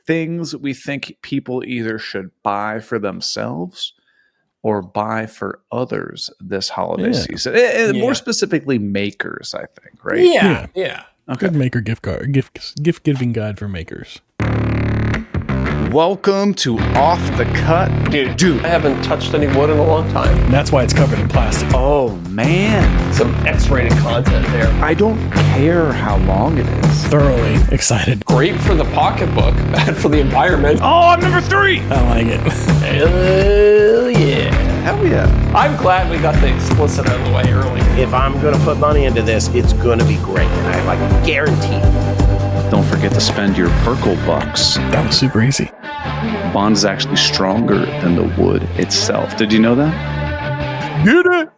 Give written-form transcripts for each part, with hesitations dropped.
things we think people either should buy for themselves or buy for others this holiday season. More specifically, makers, I think, right? Yeah. Okay. Good maker gift giving guide for makers. Welcome to Off the Cut. Dude, I haven't touched any wood in a long time. And that's why it's covered in plastic. Oh, man. Some X-rated content there. I don't care how long it is. Thoroughly excited. Great for the pocketbook, bad for the environment. Oh, I'm number 3. I like it. Hell yeah. Hell yeah. I'm glad we got the explicit out of the way early. If I'm going to put money into this, it's going to be great. And I guarantee it. Don't forget to spend your Burkle bucks. That was super easy. Bond is actually stronger than the wood itself. Did you know that? Get it?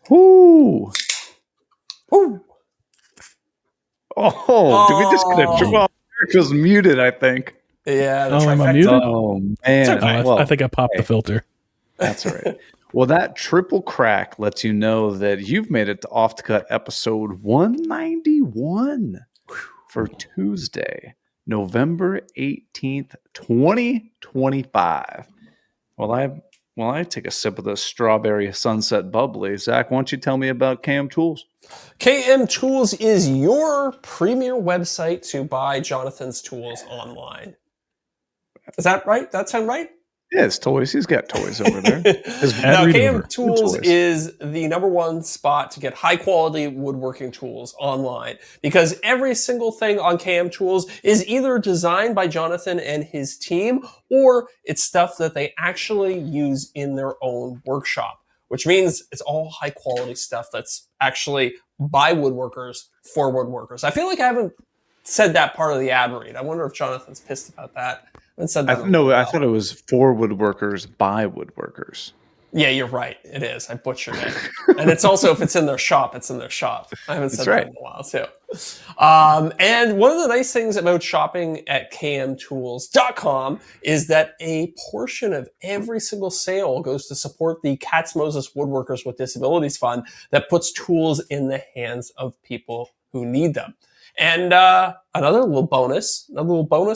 Woo! Woo! Oh, did we just get a trip? Well, Eric was muted, I think. Yeah, that's am I muted? Oh, man. Okay. I think I popped the filter. That's all right. Well, that triple crack lets you know that you've made it to Off the Cut episode 191 for Tuesday, November 18th, 2025. While I take a sip of the strawberry sunset bubbly, Zach, why don't you tell me about KM Tools? KM Tools is your premier website to buy Jonathan's tools online. Is that right? That sound right? Yeah, it's toys. He's got toys over there. Now, KM Tools is the number one spot to get high quality woodworking tools online because every single thing on KM Tools is either designed by Jonathan and his team or it's stuff that they actually use in their own workshop, which means it's all high quality stuff that's actually by woodworkers for woodworkers. I feel like I haven't said that part of the ad read. I wonder if Jonathan's pissed about that. I thought it was for woodworkers by woodworkers. Yeah, you're right. It is. I butchered it. And it's also, if it's in their shop, it's in their shop. I haven't said that in a while, too. And one of the nice things about shopping at kmtools.com is that a portion of every single sale goes to support the Katz Moses Woodworkers with Disabilities Fund that puts tools in the hands of people who need them. And another little bonus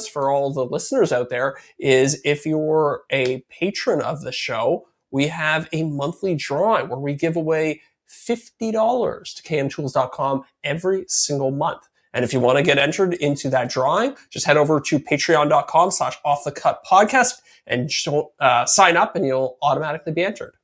for all the listeners out there is if you're a patron of the show, we have a monthly drawing where we give away $50 to kmtools.com every single month. And if you want to get entered into that drawing, just head over to patreon.com/offthecutpodcast and sign up and you'll automatically be entered.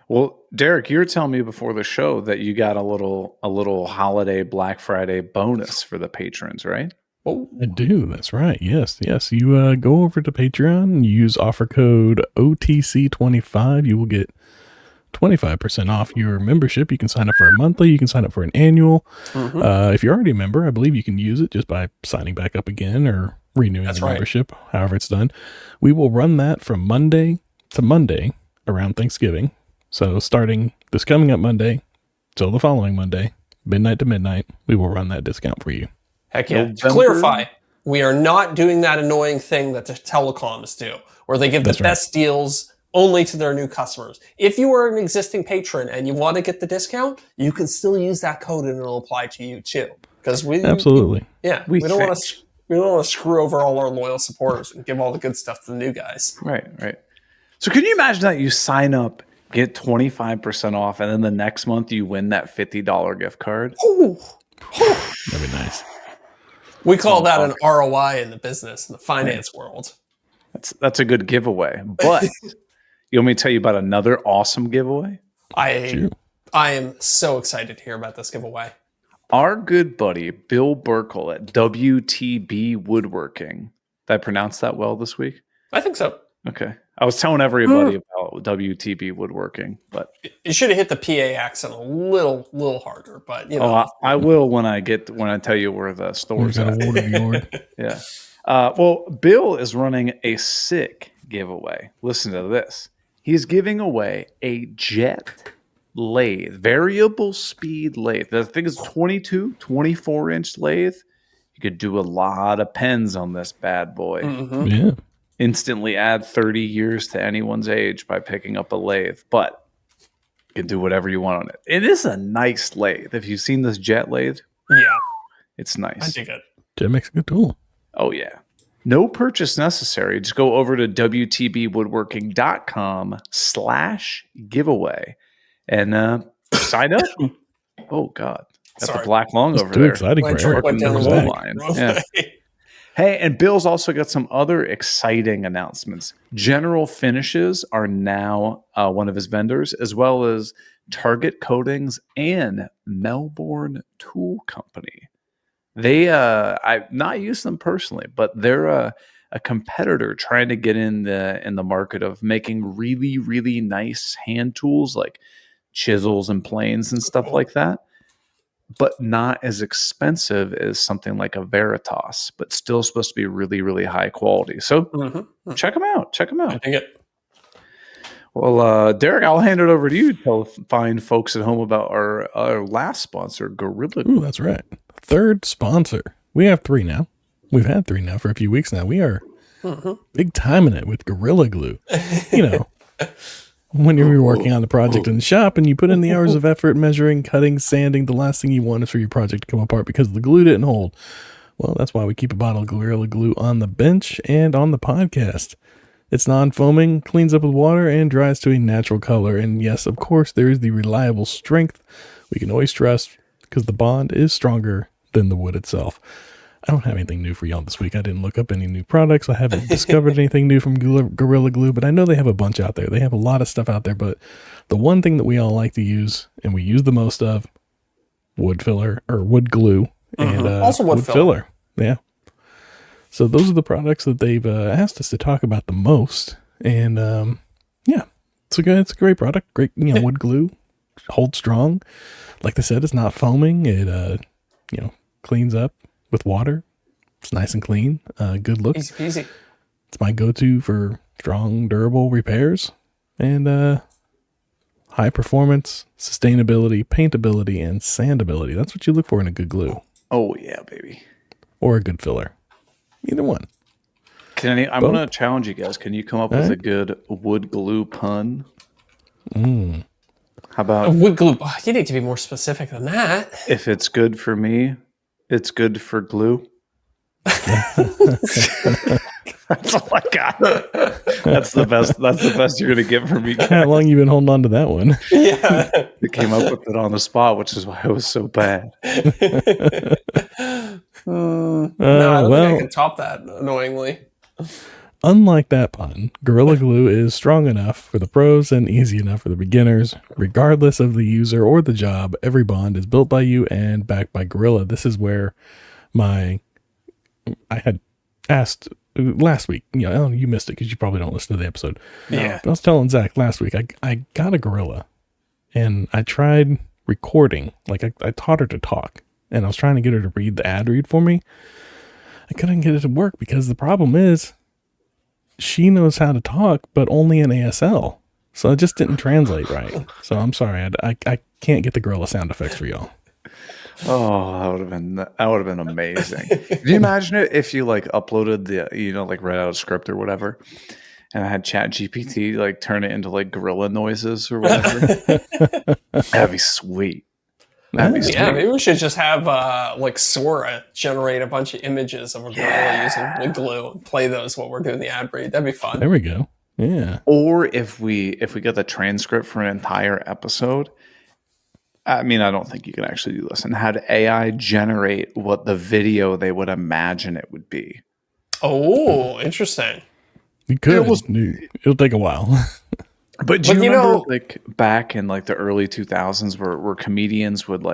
Well, Derek, you were telling me before the show that you got a little holiday Black Friday bonus for the patrons, right? Oh, I do. That's right. Yes. You go over to Patreon and use offer code OTC25. You will get 25% off your membership. You can sign up for a monthly. You can sign up for an annual. Mm-hmm. If you're already a member, I believe you can use it just by signing back up again or renewing your membership, however it's done. We will run that from Monday to Monday around Thanksgiving. So starting this coming up Monday till the following Monday, midnight to midnight, we will run that discount for you. Heck yeah. To clarify, we are not doing that annoying thing that the telecoms do, where they give the best deals only to their new customers. If you are an existing patron and you want to get the discount, you can still use that code and it'll apply to you too. Because we don't want to screw over all our loyal supporters and give all the good stuff to the new guys. Right. So can you imagine that you sign up, get 25% off, and then the next month you win that $50 gift card? Ooh. That'd be nice. We call that an ROI in the business, in the finance world. That's a good giveaway. But you want me to tell you about another awesome giveaway? I am so excited to hear about this giveaway. Our good buddy, Bill Burkle at WTB Woodworking. Did I pronounce that well this week? I think so. Okay. I was telling everybody about WTB Woodworking, but you should have hit the PA accent a little harder. But you know, I will when I tell you where the store's at. Yeah. Well, Bill is running a sick giveaway. Listen to this. He's giving away a jet lathe, variable speed lathe. The thing is 24-inch lathe. You could do a lot of pens on this bad boy. Mm-hmm. Yeah. Instantly add 30 years to anyone's age by picking up a lathe, but you can do whatever you want on it. It is a nice lathe. Have you seen this jet lathe? Yeah. It's nice. I dig it. Jet makes a good tool. Oh, yeah. No purchase necessary. Just go over to wtbwoodworking.com/giveaway and sign up. Oh, God. Got the black lung over too there. exciting for Eric. Went down the line. Yeah. Hey, and Bill's also got some other exciting announcements. General Finishes are now one of his vendors, as well as Target Coatings and Melbourne Tool Company. They, I've not used them personally, but they're a competitor trying to get in the market of making really, really nice hand tools like chisels and planes and stuff like that, but not as expensive as something like a Veritas, but still supposed to be really, really high quality. So check them out. Check them out. I think it. Well, Derek, I'll hand it over to you to tell fine folks at home about our last sponsor, Gorilla Glue. Ooh, that's right. Third sponsor. We have 3 now. We've had 3 now for a few weeks now. We are big time in it with Gorilla Glue. You know, when you're working on the project in the shop and you put in the hours of effort measuring, cutting, sanding, the last thing you want is for your project to come apart because the glue didn't hold. Well, that's why we keep a bottle of Gorilla Glue on the bench and on the podcast. It's non-foaming, cleans up with water, and dries to a natural color. And yes, of course, there is the reliable strength we can always trust because the bond is stronger than the wood itself. I don't have anything new for y'all this week. I didn't look up any new products. I haven't discovered anything new from Gorilla Glue, but I know they have a bunch out there. They have a lot of stuff out there, but the one thing that we all like to use, and we use the most of, wood filler, or wood glue, and also wood filler. Yeah. So those are the products that they've asked us to talk about the most. And yeah, it's a great product. Great, wood glue, holds strong. Like they said, it's not foaming. It, cleans up with water. It's nice and clean. Good look. Easy peasy. It's my go-to for strong, durable repairs and high performance, sustainability, paintability, and sandability. That's what you look for in a good glue. Oh, yeah, baby. Or a good filler. Either one. I'm going to challenge you guys. Can you come up with a good wood glue pun? How about wood glue? Oh, you need to be more specific than that. If it's good for me, it's good for glue. That's all I got. That's the best. That's the best you're going to get from me. How long you been holding on to that one? Yeah. I came up with it on the spot, which is why it was so bad. No, I don't think I can top that, annoyingly. Unlike that pun, Gorilla Glue is strong enough for the pros and easy enough for the beginners. Regardless of the user or the job, every bond is built by you and backed by Gorilla. This is where I had asked last week, you missed it because you probably don't listen to the episode. Yeah. But I was telling Zach last week, I got a Gorilla and I tried recording. Like I taught her to talk and I was trying to get her to read the ad read for me. I couldn't get it to work because the problem is she knows how to talk, but only in ASL. So it just didn't translate right. So I'm sorry. I can't get the Gorilla sound effects for y'all. Oh, that would have been amazing. Can you imagine it if you uploaded the read out a script or whatever, and I had Chat GPT turn it into gorilla noises or whatever? That'd be sweet. Yeah, maybe we should just have Sora generate a bunch of images of a gorilla using wood glue and play those while we're doing the ad read. That'd be fun. There we go. Yeah. Or if we get the transcript for an entire episode. I mean, I don't think you can actually do this. And had AI generate what the video they would imagine it would be. Oh, interesting. You could. It'll take a while. But do you remember back in the early 2000s where comedians would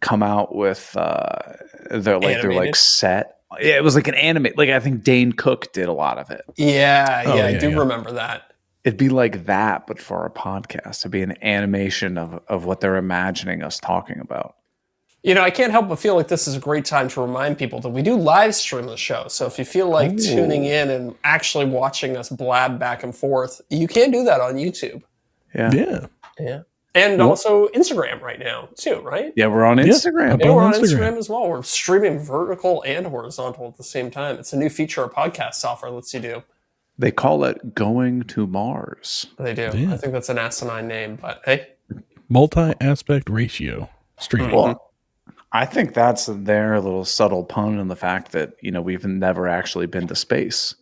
come out with their set? Yeah, it was an anime. I think Dane Cook did a lot of it. Yeah, I do remember that. It'd be like that, but for our podcast. It'd be an animation of what they're imagining us talking about. I can't help but feel like this is a great time to remind people that we do live stream the show. So if you feel like tuning in and actually watching us blab back and forth, you can do that on YouTube. Yeah. And also Instagram right now, too, right? Yeah, we're on Instagram. Yeah, we're on Instagram as well. We're streaming vertical and horizontal at the same time. It's a new feature our podcast software lets you do. They call it Going to Mars. They do. Yeah. I think that's an asinine name, but hey. Multi-aspect ratio streaming. Well, I think that's their little subtle pun in the fact that, we've never actually been to space.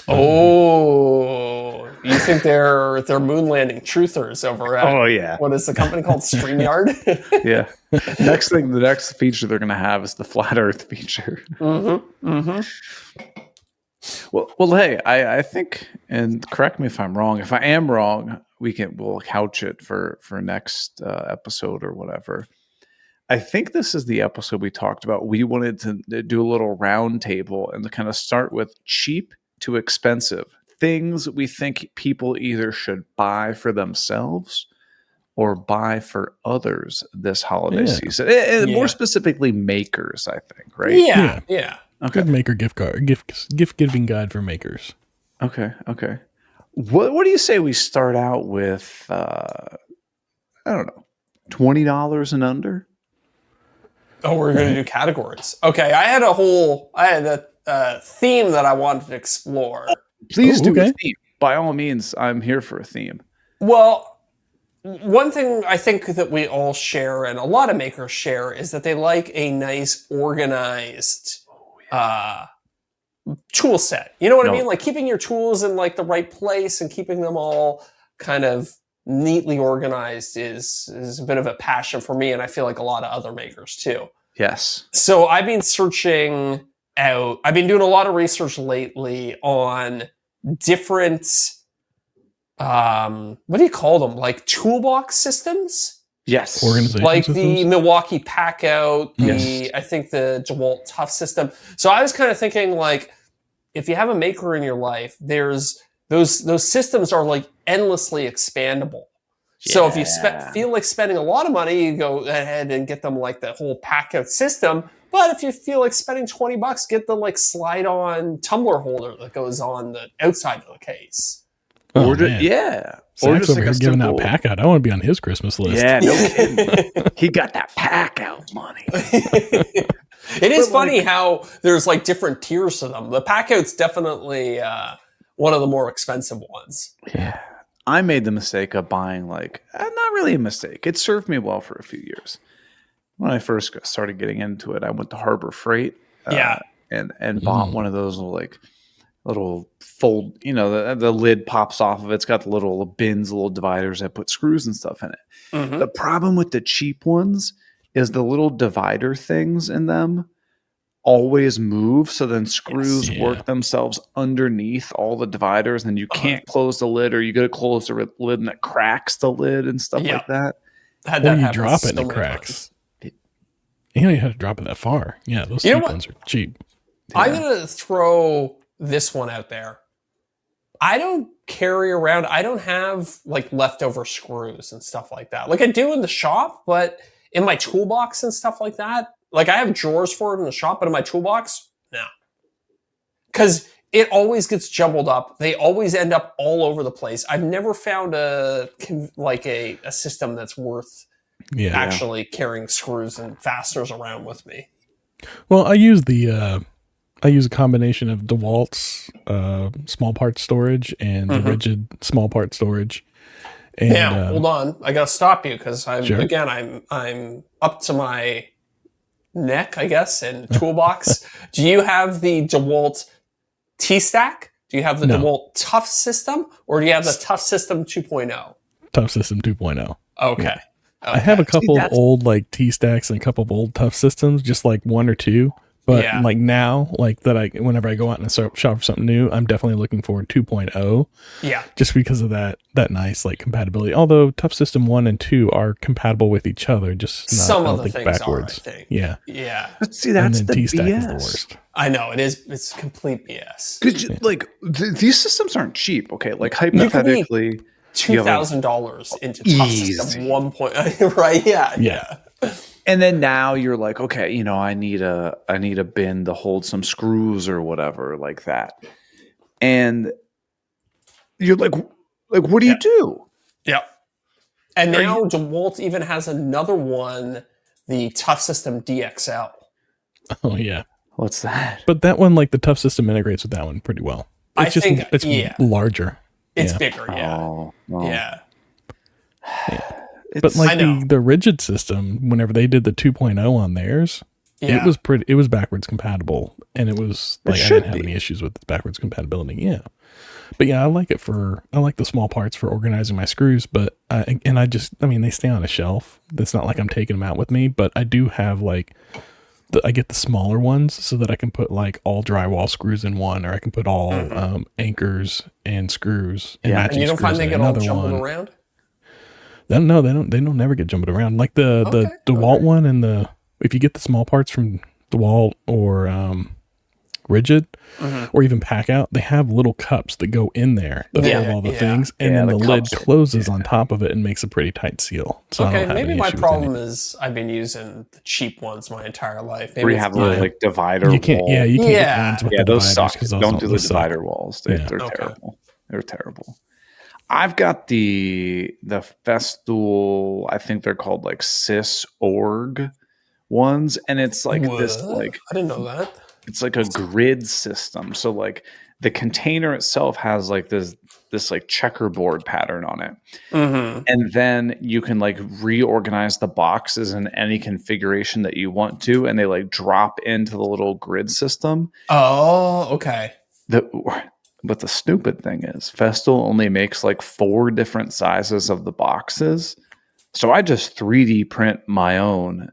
Oh, you think they're moon landing truthers over at what is the company called? StreamYard? Yeah. The next feature they're going to have is the flat Earth feature. Mm-hmm. Mm-hmm. Well, hey, I think, and correct me if I'm wrong. If I am wrong, we'll couch it for next episode or whatever. I think this is the episode we talked about. We wanted to do a little round table and to kind of start with cheap to expensive things we think people either should buy for themselves or buy for others this holiday season. And more specifically, makers, I think, right? Yeah. Okay. Good maker gift giving guide for makers. Okay. What do you say we start out with? I don't know, $20 and under. Oh, we're going to do categories. Okay, I had a theme that I wanted to explore. Please do a theme. By all means, I'm here for a theme. Well, one thing I think that we all share, and a lot of makers share, is that they like a nice, organized tool set. You know what I mean? Like keeping your tools in like the right place and keeping them all kind of neatly organized is a bit of a passion for me, and I feel like a lot of other makers too. Yes. So I've been doing a lot of research lately on different what do you call them? Like toolbox systems? Yes. Like the Milwaukee Packout, I think the DeWalt Tough system. So I was kind of thinking, like, if you have a maker in your life, there's those systems are like endlessly expandable. Yeah. So if you feel like spending a lot of money, you go ahead and get them like the whole Packout system. But if you feel like spending $20, get the like slide-on tumbler holder that goes on the outside of the case. Or Zach's over here giving out Packout. I want to be on his Christmas list. Yeah, no kidding. He got that Packout money. It is funny how there's like different tiers to them. The Packout's definitely one of the more expensive ones. Yeah. I made the mistake of buying not really a mistake. It served me well for a few years. When I first started getting into it, I went to Harbor Freight and bought one of those little fold, the lid pops off of it. It's got the little bins, little dividers that put screws and stuff in it. Mm-hmm. The problem with the cheap ones is the little divider things in them always move. So then screws work themselves underneath all the dividers, and you can't close the lid, or you got to close the lid and it cracks the lid and stuff like that. Or you drop it and it cracks. You don't even have to drop it that far. Yeah, those cheap ones are cheap. Yeah. I'm going to throw this one out there. I don't have like leftover screws and stuff like that. Like I do in the shop, but in my toolbox and stuff like that, like I have drawers for it in the shop, but in my toolbox, no. Because it always gets jumbled up. They always end up all over the place. I've never found a system that's worth actually carrying screws and fasteners around with me. Well, I use a combination of DeWalt's small part storage and the rigid small part storage. And, now, hold on. I gotta stop you because I'm up to my neck, I guess, in toolbox. Do you have the DeWalt T-Stack? Do you have the DeWalt Tough System? Or do you have the Tough System 2.0? Tough System 2.0. Okay. Yeah. I have a couple of old like T-Stacks and a couple of old Tough Systems, just like one or two. But like now, like whenever I go out and shop for something new, I'm definitely looking for 2.0. Yeah. Just because of that nice like compatibility. Although Tough System 1 and 2 are compatible with each other, just not, some of the things backwards. Are, I think. Yeah. Yeah. But see, that's the T-Stack BS. is the worst. I know it is. It's complete BS. Because these systems aren't cheap. Okay, like hypothetically, $2,000 into Tough System 1. Right? Yeah. And then now you're like, okay, I need a bin to hold some screws or whatever like that. And you're like what do you do? Yeah. And now DeWalt even has another one, the Tough System DXL. Oh yeah. What's that? But that one, like the Tough System integrates with that one pretty well. It's larger. It's bigger, Oh, well. Yeah. But like the rigid system, whenever they did the 2.0 on theirs, it was backwards compatible, and it was like I didn't have any issues with backwards compatibility. Yeah. But yeah, I like the small parts for organizing my screws, but they stay on a shelf. It's not like I'm taking them out with me, but I do have I get the smaller ones so that I can put like all drywall screws in one, or I can put all anchors and screws and matching. And you don't find they get all jumbling around? No, they don't never get jumbled around. Like the DeWalt one, and if you get the small parts from DeWalt or rigid or even Packout, they have little cups that go in there that hold all the things, and then the lid closes on top of it and makes a pretty tight seal. So maybe my problem is I've been using the cheap ones my entire life. Maybe you have the divider you can't, wall. You can't get ones with the those dividers, suck. Don't do the divider walls. They're terrible. They're terrible. I've got the Festool, I think they're called like Sys.org ones, and it's like this like I didn't know that. It's like a grid system. So like the container itself has like this like checkerboard pattern on it. And then you can like reorganize the boxes in any configuration that you want to, and they like drop into the little grid system. Oh, okay. But the stupid thing is Festool only makes like 4 different sizes of the boxes. So I just 3D print my own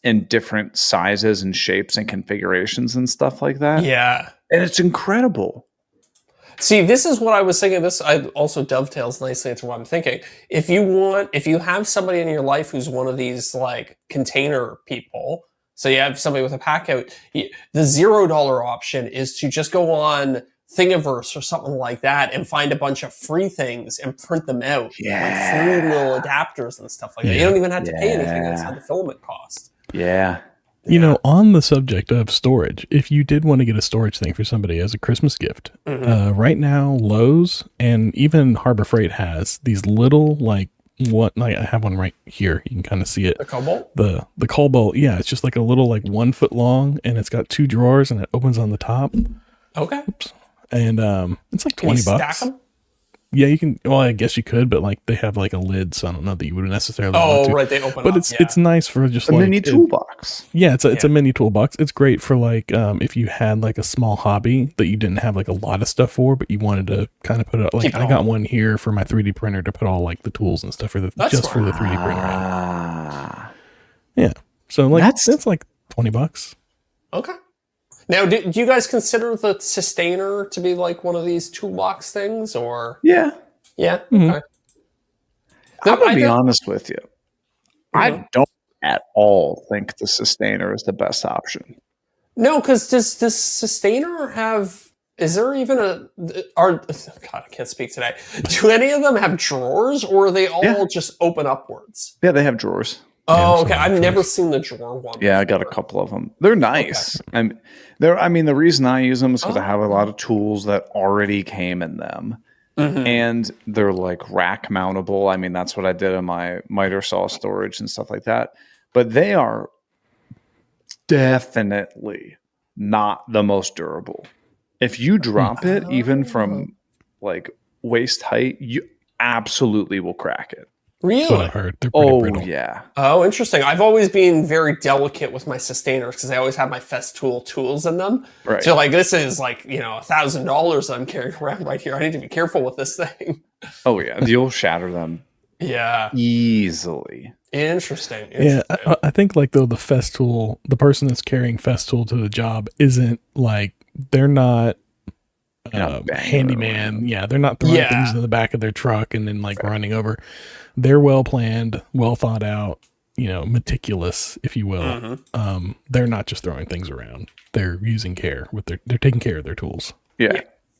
in different sizes and shapes and configurations and stuff like that. Yeah. And it's incredible. See, this is what I was thinking. This also dovetails nicely into what I'm thinking. If you have somebody in your life who's one of these like container people, so you have somebody with a Packout, the $0 option is to just go on Thingiverse or something like that and find a bunch of free things and print them out. Like free little adapters and stuff like that. You don't even have to pay anything outside the filament cost. Yeah. You know, on the subject of storage, if you did want to get a storage thing for somebody as a Christmas gift, right now Lowe's and even Harbor Freight has these little I have one right here. You can kind of see it. The Cobalt? The Cobalt, yeah. It's just like a little 1 foot long, and it's got 2 drawers, and it opens on the top. Okay. Oops. And it's like $20. Stack them? Yeah, you can. Well, I guess you could, but they have a lid, so I don't know that you would necessarily. Oh, want to. right, they open. But it's nice for just a mini toolbox. Yeah, it's a mini toolbox. It's great for if you had a small hobby that you didn't have a lot of stuff for, but you wanted to kind of put it. I got one here for my 3D printer to put all the tools and stuff for the 3D printer. Yeah, so that's $20. Okay. Now, do you guys consider the Sustainer to be one of these toolbox things, or? Yeah. Yeah? Mm-hmm. Okay. I'm going to be honest with you. I don't at all think the Sustainer is the best option. No, because does Sustainer have... Is there even God, I can't speak today. Do any of them have drawers, or are they all just open upwards? Yeah, they have drawers. Oh, okay. I've never seen the drawer one. Yeah, I got a couple of them. They're nice. Okay. The reason I use them is because I have a lot of tools that already came in them. And they're rack mountable. That's what I did in my miter saw storage and stuff like that. But they are definitely not the most durable. If you drop it, even from waist height, you absolutely will crack it. Really? They're pretty brittle. Yeah. Oh, interesting. I've always been very delicate with my Sustainers because I always have my Festool tools in them. Right. So this is $1,000 I'm carrying around right here. I need to be careful with this thing. Oh yeah, you'll shatter them. Yeah. Easily. Interesting. Yeah, I think the Festool, the person that's carrying Festool to the job isn't they're not. Handyman, they're not throwing things in the back of their truck and then running over. They're well planned, well thought out, meticulous, if you will. They're not just throwing things around. They're using care they're taking care of their tools. Yeah.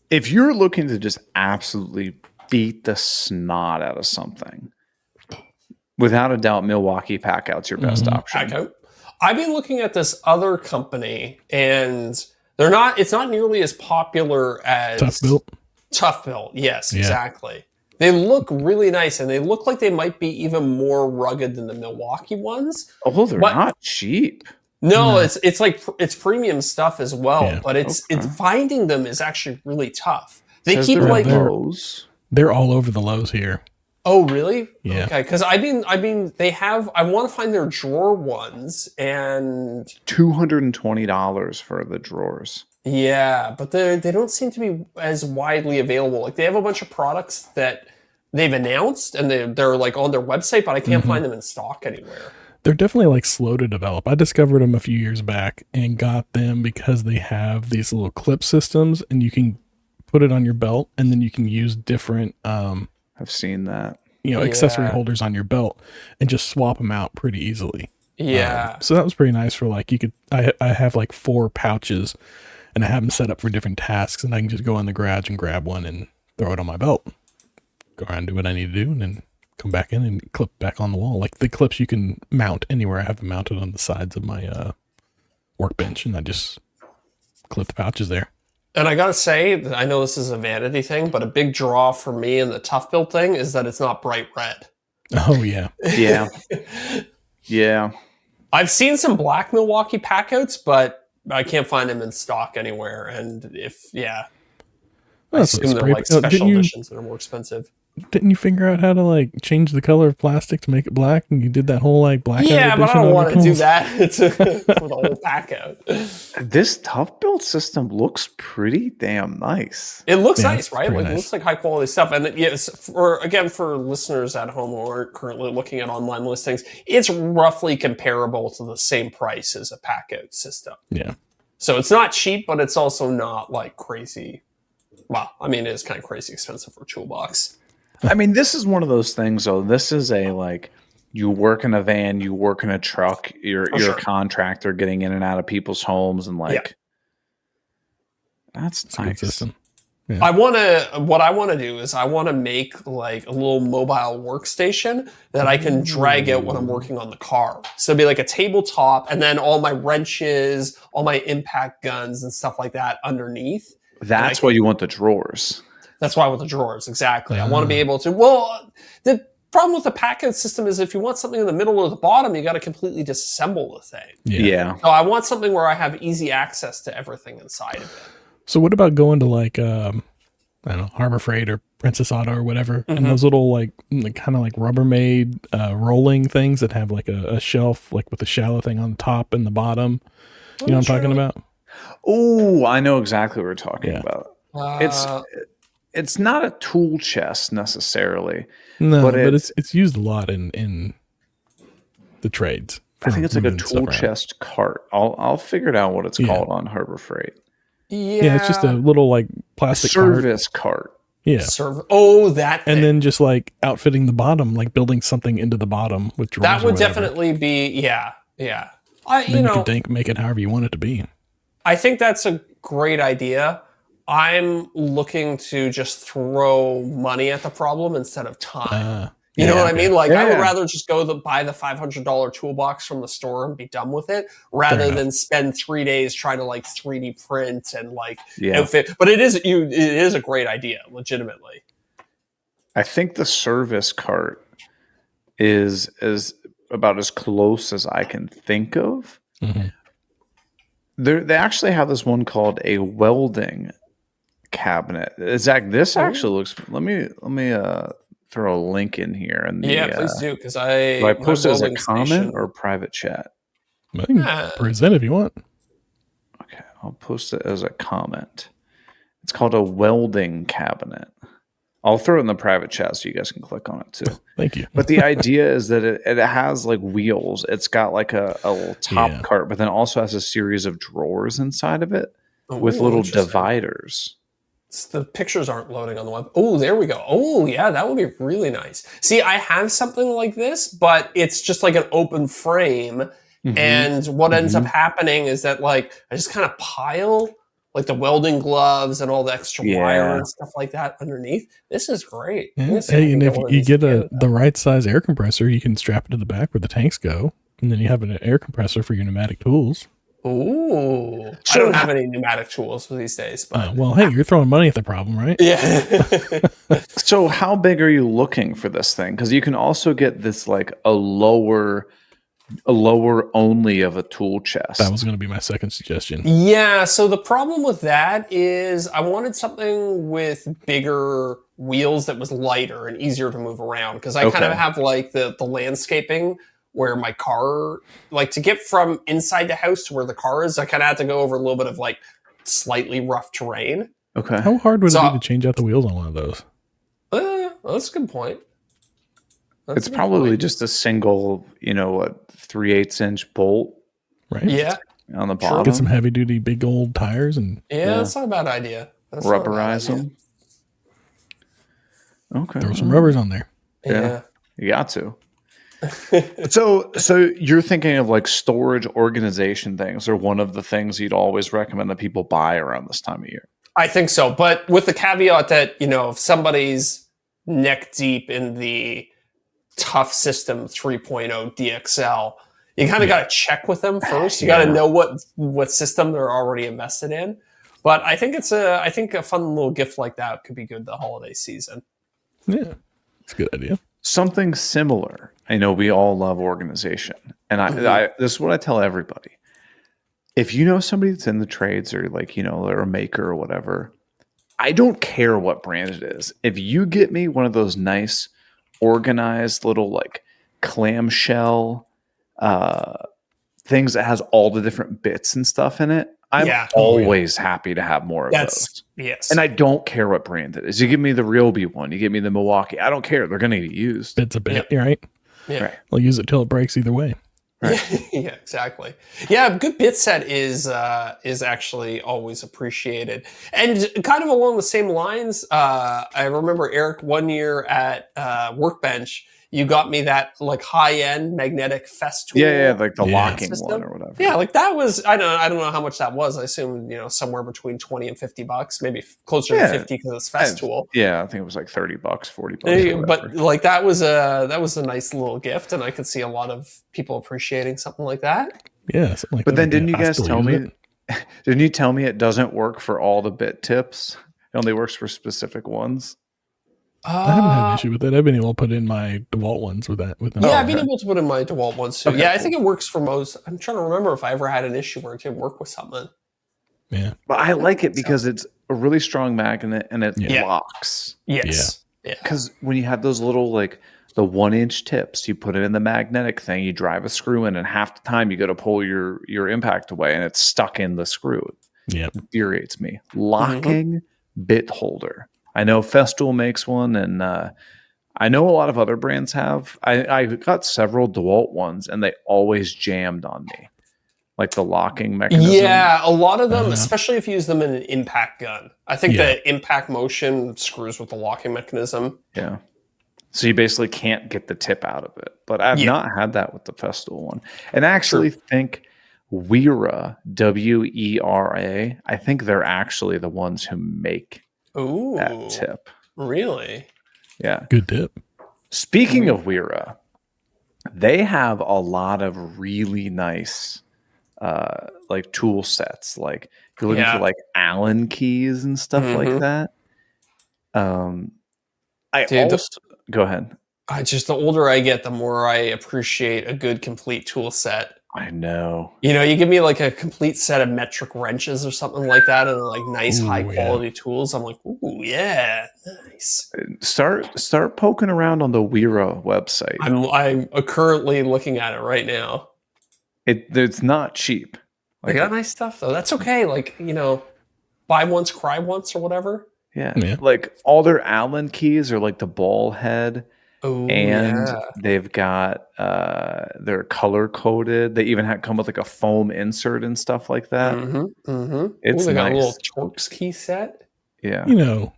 If you're looking to just absolutely beat the snot out of something, without a doubt, Milwaukee Packout's your best option. Packout. I've been looking at this other company, and it's not nearly as popular as Tough Built. Yes, exactly. They look really nice, and they look like they might be even more rugged than the Milwaukee ones. Oh, they're not cheap. No, it's premium stuff as well, but it's finding them is actually really tough. They keep They're all over the Lowe's here. Oh, really? Yeah. Okay, because I mean, they have. I want to find their drawer ones, and $220 for the drawers. yeah, but they don't seem to be as widely available. Like they have a bunch of products that they've announced, and they're like on their website, but I can't find them in stock anywhere. They're definitely like slow to develop. I discovered them a few years back and got them because they have these little clip systems, and you can put it on your belt, and then you can use different I've seen that. Accessory holders on your belt and just swap them out pretty easily. Yeah. So that was pretty nice for like, I have like 4 pouches and I have them set up for different tasks, and I can just go in the garage and grab one and throw it on my belt, go around and do what I need to do, and then come back in and clip back on the wall. Like the clips you can mount anywhere. I have them mounted on the sides of my workbench, and I just clip the pouches there. And I gotta say, I know this is a vanity thing, but a big draw for me in the Tough Built thing is that it's not bright red. Oh, yeah. Yeah. Yeah. I've seen some black Milwaukee Packouts, but I can't find them in stock anywhere. And I assume they're like special editions that are more expensive. Didn't you figure out how to like change the color of plastic to make it black? And you did that whole like black. Yeah, but I don't want to do that. It's for the whole Packout. This Tough Built system looks pretty damn nice. It looks nice, right? Like nice. it looks like high quality stuff. And yes, for listeners at home who aren't currently looking at online listings, it's roughly comparable to the same price as a Packout system. Yeah. So it's not cheap, but it's also not like crazy. Well, I mean, it is kind of crazy expensive for a toolbox. I mean, this is one of those things, though. This is a, like, you work in a van, you work in a truck, you're a contractor getting in and out of people's homes, and, like, that's a good system. Yeah. What I want to do is I want to make, like, a little mobile workstation that I can drag out when I'm working on the car. So it'd be like a tabletop, and then all my wrenches, all my impact guns and stuff like that underneath. That's why you want the drawers. That's why I want the drawers, exactly. I want to be able to, well, the problem with the Packout system is if you want something in the middle or the bottom, you got to completely disassemble the thing. Yeah. So I want something where I have easy access to everything inside of it. So what about going to like, I don't know, Harbor Freight or Princess Auto or whatever, and those little like kind of like Rubbermaid rolling things that have like a shelf, like with a shallow thing on the top and the bottom. You know what I'm talking about? Oh, I know exactly what we're talking about. It's not a tool chest necessarily. No, but it's used a lot in the trades. I think it's like a tool chest cart. I'll figure it out what it's called on Harbor Freight. Yeah, it's just a little like plastic service cart. Yeah. That thing. And then just like outfitting the bottom, like building something into the bottom with drawers. That would definitely be yeah. You can make it however you want it to be. I think that's a great idea. I'm looking to just throw money at the problem instead of time. You know what I mean? Like, I would rather just buy the $500 toolbox from the store and be done with it, rather than spend 3 days trying to like 3D print and like outfit. But it is a great idea, legitimately. I think the service cart is about as close as I can think of. Mm-hmm. They actually have this one called a welding cabinet. Zach, this actually looks. Let me throw a link in here. And please do, because do I post it as a comment or a private chat? I think present if you want. Okay, I'll post it as a comment. It's called a welding cabinet. I'll throw it in the private chat so you guys can click on it too. Thank you. But the idea is that it has like wheels. It's got like a little top cart, but then also has a series of drawers inside of it with little dividers. The pictures aren't loading on the web. Oh, there we go. Oh, yeah, that would be really nice. See, I have something like this, but it's just like an open frame. Mm-hmm. And what ends up happening is that like I just kind of pile like the welding gloves and all the extra wire and stuff like that underneath. This is great. Yeah. Hey, and if you get the right size air compressor, you can strap it to the back where the tanks go, and then you have an air compressor for your pneumatic tools. Ooh. I don't have any pneumatic tools these days. But well, hey, you're throwing money at the problem, right? Yeah. So how big are you looking for this thing? Because you can also get this like a lower a lower only of a tool chest. That was going to be my second suggestion. Yeah, so the problem with that is I wanted something with bigger wheels that was lighter and easier to move around, because I kind of have like the landscaping where my car, like to get from inside the house to where the car is, I kind of had to go over a little bit of like slightly rough terrain. Okay. How hard would it be to change out the wheels on one of those? That's a good point. It's probably just a single, 3/8 inch bolt. Right. Yeah. On the bottom. Get some heavy duty, big old tires and that's not a bad idea. Rubberize them. Okay. Throw some rubbers on there. Yeah. You got to. So you're thinking of like storage organization things, or one of the things you'd always recommend that people buy around this time of year? I think so, but with the caveat that, if somebody's neck deep in the Tough System 3.0 DXL, you kind of got to check with them first. You got to know what system they're already invested in. But I think a fun little gift like that could be good the holiday season. Yeah, it's a good idea. Something similar. I know we all love organization, and I this is what I tell everybody. If you know somebody that's in the trades, or like, they're a maker or whatever, I don't care what brand it is. If you get me one of those nice, organized little like clamshell things that has all the different bits and stuff in it, I'm always happy to have more of those. Yes. And I don't care what brand it is. You give me the Ryobi one, you give me the Milwaukee, I don't care. They're going to get used. It's a bit, right? Yeah. Right. I'll use it till it breaks either way. Right. Yeah, exactly. Yeah, a good bit set is actually always appreciated. And kind of along the same lines, I remember, Eric, one year at Workbench, you got me that like high-end magnetic fest tool. Yeah, like the locking one or whatever. Yeah, like that was, I don't know how much that was. I assume, somewhere between $20 and $50, maybe closer to 50 because it's fest tool. Yeah, I think it was like $30, $40. But like that was a nice little gift, and I could see a lot of people appreciating something like that. Yeah, something like but that. Then didn't you guys tell me? Didn't you tell me it doesn't work for all the bit tips? It only works for specific ones. I haven't had an issue with it. I've been able to put in my DeWalt ones with that. Yeah, I've been able to put in my DeWalt ones too. Okay, yeah, I think it works for most. I'm trying to remember if I ever had an issue where it didn't work with something. Yeah, but I like it because it's a really strong magnet and it locks. Yes. Yeah. Because when you have those little like the 1-inch tips, you put it in the magnetic thing, you drive a screw in, and half the time you go to pull your impact away, and it's stuck in the screw. Yeah, infuriates me. Locking bit holder. I know Festool makes one, and I know a lot of other brands have. I got several DeWalt ones, and they always jammed on me, like the locking mechanism. Yeah, a lot of them, especially if you use them in an impact gun. I think the impact motion screws with the locking mechanism. Yeah. So you basically can't get the tip out of it. But I've not had that with the Festool one. And I actually think Wera, Wera, I think they're actually the ones who make that tip. Really? Yeah. Good tip. Speaking of Wera, they have a lot of really nice like tool sets. Like if you're looking for like Allen keys and stuff like that. Go ahead. Just the older I get, the more I appreciate a good complete tool set. I know. You give me like a complete set of metric wrenches or something like that, and like nice high quality tools. I'm like, ooh, yeah, nice. Start poking around on the Wera website. I'm currently looking at it right now. It's not cheap. Like, they got nice stuff though. That's okay. Like, buy once, cry once, or whatever. Yeah. Like all their Allen keys are like the ball head. Ooh, and they've got they're color coded. They even come with like a foam insert and stuff like that. It's they got nice. a little Torx key set. Yeah.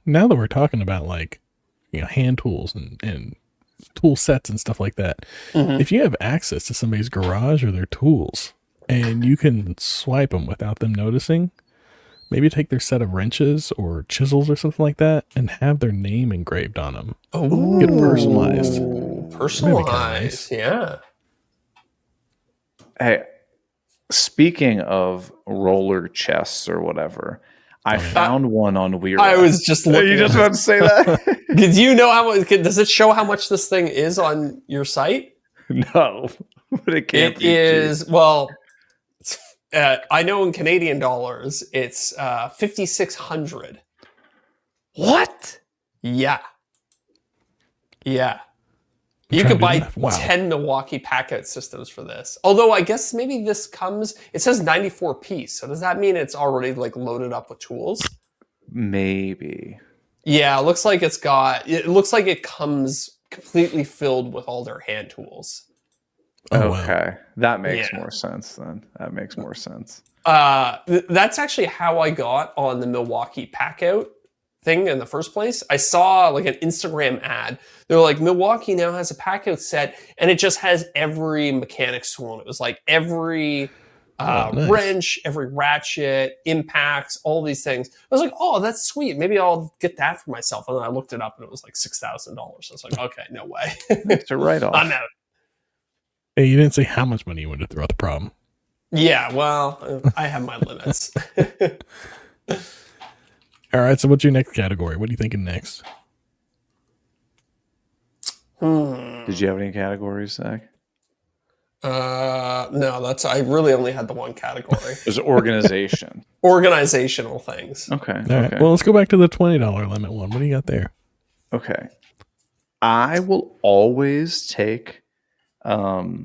Now that we're talking about like hand tools and tool sets and stuff like that, if you have access to somebody's garage or their tools and you can swipe them without them noticing, maybe take their set of wrenches or chisels or something like that and have their name engraved on them. Oh, get personalized. Personalized, yeah. Hey, speaking of roller chests or whatever, I found one on Wera. I was just looking. You just about to say that? Did you know how much? Does it show how much this thing is on your site? No. but it can't It be is, cheap. well, I know in Canadian dollars, it's 5,600. What? Yeah. Yeah. I'm You trying could to do the buy math. Wow. 10 Milwaukee Packout systems for this. Although I guess maybe this comes, it says 94 piece. So does that mean it's already like loaded up with tools? Maybe. Yeah, it looks like it looks like it comes completely filled with all their hand tools. Oh, wow. Okay. That makes more sense then. That makes more sense. That's actually how I got on the Milwaukee Packout thing in the first place. I saw like an Instagram ad. They're like, Milwaukee now has a Packout set, and it just has every mechanics tool. And it was like every nice. wrench, every ratchet, impacts, all these things. I was like, oh, that's sweet. Maybe I'll get that for myself. And then I looked it up, and it was like $6,000. I was like, okay, no way. It's a write-off. I'm out. Hey, you didn't say how much money you wanted to throw at the problem. Yeah, well, I have my limits. All right, so what's your next category? What are you thinking next? Did you have any categories, Zach? No, I really only had the one category. There's organization. Organizational things. Okay. All right, well, let's go back to the $20 limit one. What do you got there? Okay. I will always take now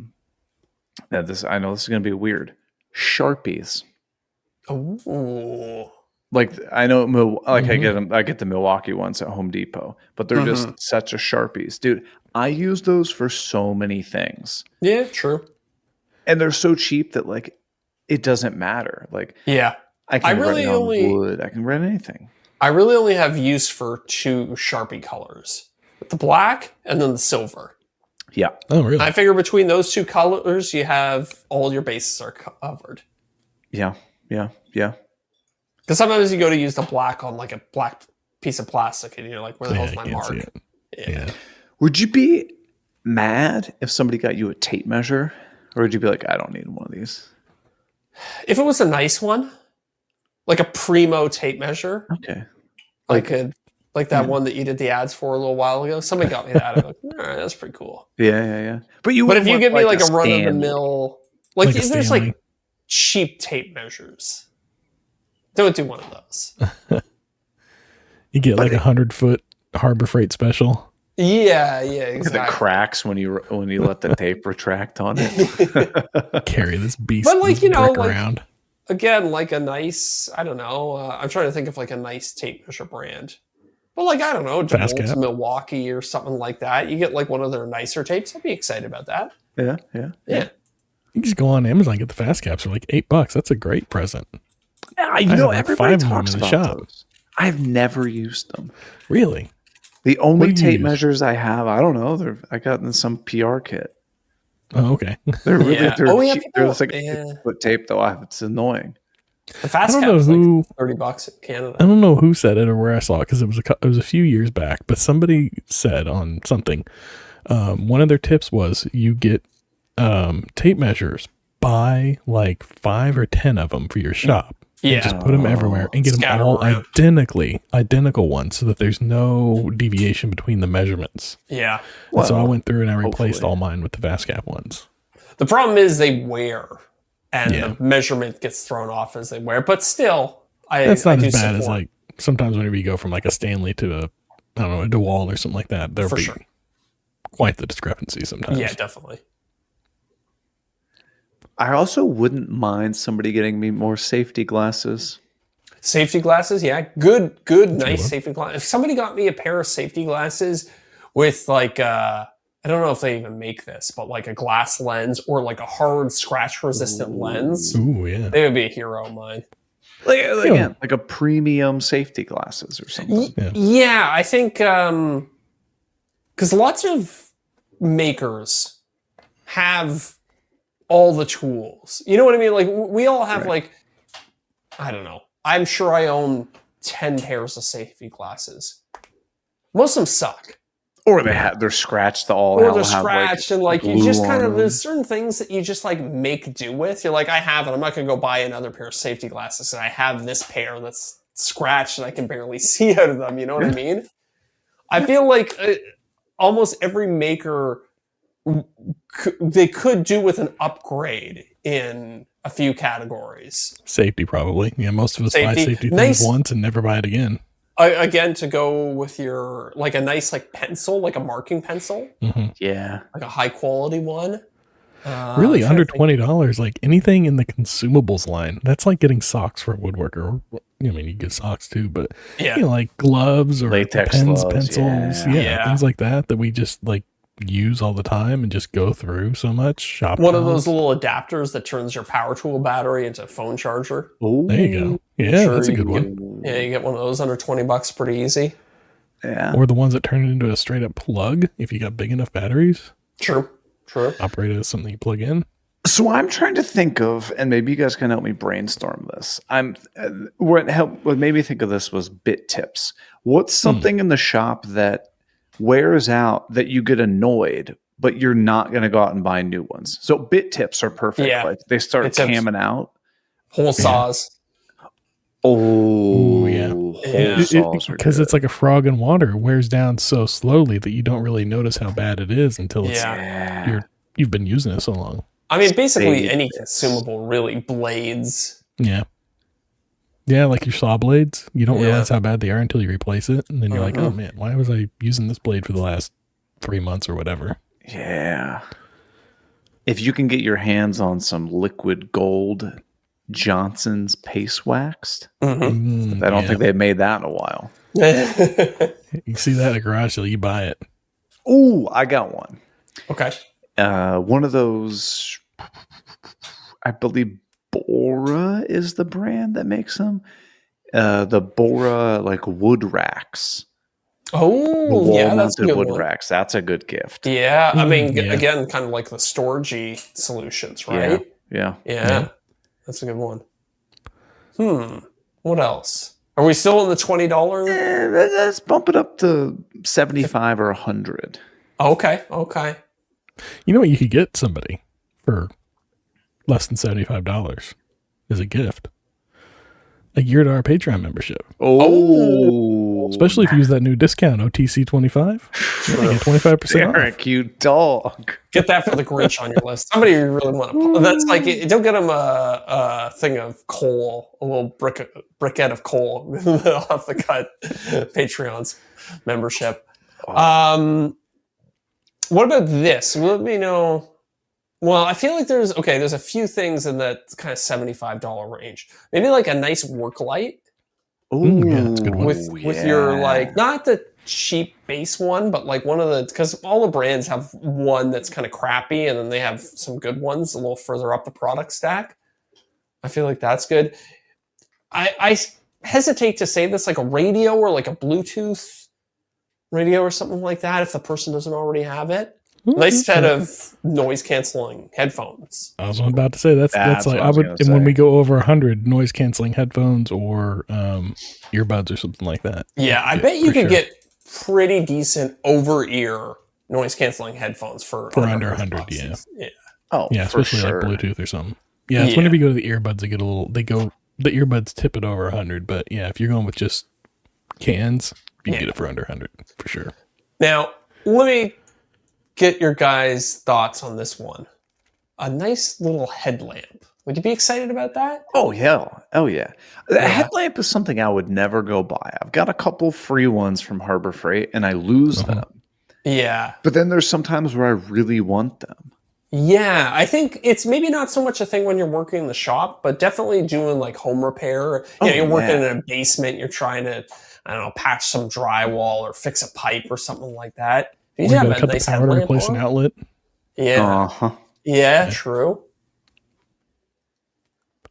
I know this is going to be weird. Sharpies. Ooh. Like I know, I get the Milwaukee ones at Home Depot, but they're just such a Sharpies, dude. I use those for so many things. Yeah, true. And they're so cheap that like it doesn't matter. Like yeah, I can write it on wood. I can write anything. I really only have use for 2 Sharpie colors: the black and then the silver. Yeah. Oh, really? I figure between those 2 colors, you have all your bases are covered. Yeah. Because sometimes you go to use the black on like a black piece of plastic, and you're like, "Where the hell's my mark?" Yeah. Would you be mad if somebody got you a tape measure, or would you be like, "I don't need one of these"? If it was a nice one, like a primo tape measure, Okay. Like that one that you did the ads for a little while ago. Somebody got me that. I'm like, all right, that's pretty cool. Yeah. But if you give me like a run of the mill, like there's Stanley. like cheap tape measures. Don't do one of those. You get like 100-foot Harbor Freight special. Yeah, exactly. The cracks when you let the tape retract on it. Carry this beast, but like around. Again, like a nice, I don't know. I'm trying to think of like a nice tape measure brand. But like, I don't know, DeWalt, Milwaukee or something like that. You get like one of their nicer tapes. I'd be excited about that. Yeah. You just go on Amazon and get the fast caps for like $8. That's a great present. Yeah, everybody talks about those. I've never used them. Really? The only tape measures I have, I don't know. I got in some PR kit. Oh, okay. They're really cheap. They're just like a foot tape though. It's annoying. The fast cap is like $30 in Canada. I don't know who said it or where I saw it because it was a few years back. But somebody said on something, one of their tips was you get tape measures, buy like 5 or 10 of them for your shop. Yeah, just put them everywhere and get them all identical ones so that there's no deviation between the measurements. Yeah. And so I went through and I replaced all mine with the fast cap ones. The problem is they wear, and the measurement gets thrown off as they wear. But still, that's not as bad as like sometimes whenever you go from like a Stanley to a DeWalt or something like that. There'll be quite the discrepancy sometimes. Yeah, definitely. I also wouldn't mind somebody getting me more safety glasses. Safety glasses, yeah. Good, nice safety glasses. If somebody got me a pair of safety glasses with like, I don't know if they even make this, but like a glass lens or like a hard scratch-resistant lens. Ooh, yeah. They would be a hero of mine. Like a premium safety glasses or something. Yeah, I think, because lots of makers have all the tools. You know what I mean? Like we all have like, I don't know. I'm sure I own 10 pairs of safety glasses. Most of them suck. Or they're scratched all. Or they're scratched and like you just kind of, there's certain things that you just like make do with. You're like, I have it. I'm not going to go buy another pair of safety glasses. And I have this pair that's scratched and I can barely see out of them. You know what I mean? I feel like almost every maker they could do with an upgrade in a few categories. Safety, probably. Yeah, most of us buy safety things once and never buy it again. Again, to go with your like a nice like pencil, like a marking pencil. Mm-hmm. Yeah, like a high quality one. Really, under $20, like anything in the consumables line. That's like getting socks for a woodworker. I mean, you get socks too, but you know, like gloves or latex pens, gloves, pencils, things like that we just like use all the time and just go through so much. Shop one of those little adapters that turns your power tool battery into a phone charger. Oh, there you go. Yeah, that's a good one. Yeah, you get one of those under $20 pretty easy. Yeah, or the ones that turn it into a straight up plug if you got big enough batteries. True. Operate as something you plug in. So I'm trying to think of, and maybe you guys can help me brainstorm this. What made me think of this was bit tips. What's something in the shop that wears out that you get annoyed, but you're not going to go out and buy new ones? So bit tips are perfect. Yeah. Like they start camming out. Hole saws. Oh, yeah. Because it's like a frog in water. It wears down so slowly that you don't really notice how bad it is until you've been using it so long. I mean, basically any consumable, really. Blades. Yeah, like your saw blades. You don't realize how bad they are until you replace it, and then you're like, "Oh man, why was I using this blade for the last 3 months or whatever?" Yeah. If you can get your hands on some liquid gold Johnson's paste waxed, I don't think they've made that in a while. You see that at a garage sale, you buy it. Oh, I got one. Okay. One of those, I believe Bora is the brand that makes them. The Bora like wood racks. Oh, yeah, that's a good wood one. racks. That's a good gift. Yeah, I mean, again, kind of like the storagey solutions, right? Yeah. That's a good one. What else? Are we still in the $20? Let's bump it up to 75 or 100. Okay. You know what you could get somebody for less than $75 as a gift? A year to our Patreon membership. Oh. Especially if you use that new discount, OTC25. You get 25% off. Eric, you dog. Get that for the Grinch on your list. Somebody you really want to. That's like, don't get them a thing of coal, a little briquette of coal off the cut. Patreon's membership. What about this? Let me know. Well, I feel like there's a few things in that kind of $75 range. Maybe like a nice work light. Ooh, yeah, that's a good one. With your like, not the cheap base one, but like one of the, because all the brands have one that's kind of crappy, and then they have some good ones a little further up the product stack. I feel like that's good. I hesitate to say this, like a radio or like a Bluetooth radio or something like that, if the person doesn't already have it. Nice set of noise canceling headphones. I was about to say that's like I would, and when we go over 100, noise canceling headphones or earbuds or something like that. Yeah, I bet you could get pretty decent over ear noise canceling headphones for under 100. Yeah. Oh, yeah, especially like Bluetooth or something. Yeah, it's whenever you go to the earbuds, the earbuds tip it over 100. But yeah, if you're going with just cans, you can get it for under 100 for sure. Now, let me get your guys' thoughts on this one. A nice little headlamp. Would you be excited about that? Oh yeah. The headlamp is something I would never go buy. I've got a couple free ones from Harbor Freight and I lose them. Yeah. But then there's sometimes where I really want them. Yeah, I think it's maybe not so much a thing when you're working in the shop, but definitely doing like home repair. You're working in a basement, you're trying to, I don't know, patch some drywall or fix a pipe or something like that. You got to cut the power to replace an outlet. Yeah. Yeah, true.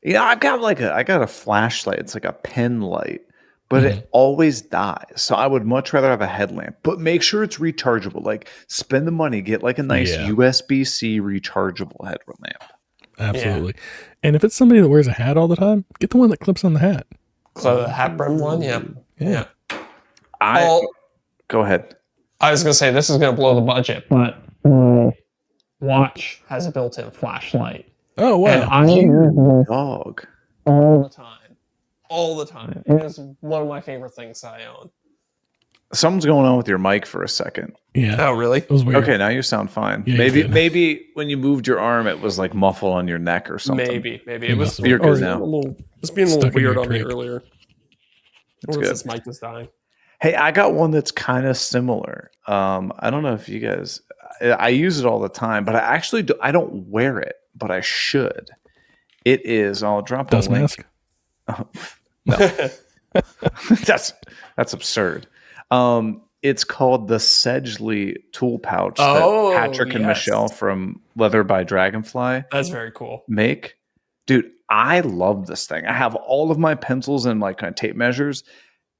Yeah, I got a flashlight. It's like a pen light, but it always dies. So I would much rather have a headlamp, but make sure it's rechargeable. Like spend the money, get like a nice USB-C rechargeable headlamp. Absolutely. Yeah. And if it's somebody that wears a hat all the time, get the one that clips on the hat. So the hat brim one, yeah. Go ahead. I was going to say, this is going to blow the budget, but watch has a built-in flashlight. Oh, wow. And I use dog all the time. It is one of my favorite things I own. Something's going on with your mic for a second. Yeah. Oh, really? It was weird. Okay, now you sound fine. Yeah, maybe when you moved your arm, it was like muffled on your neck or something. Maybe it was. You're good now. It was being a little weird on me earlier. That's What if good. this mic is dying? Hey, I got one that's kind of similar. I don't know if you guys. I use it all the time, but I don't wear it, but I should. It is. I'll drop a dust link. mask. Oh, no, that's absurd. It's called the Sedgley tool pouch that Patrick and Michelle from Leather by Dragonfly. That's very cool. Make, dude, I love this thing. I have all of my pencils and my kind of tape measures,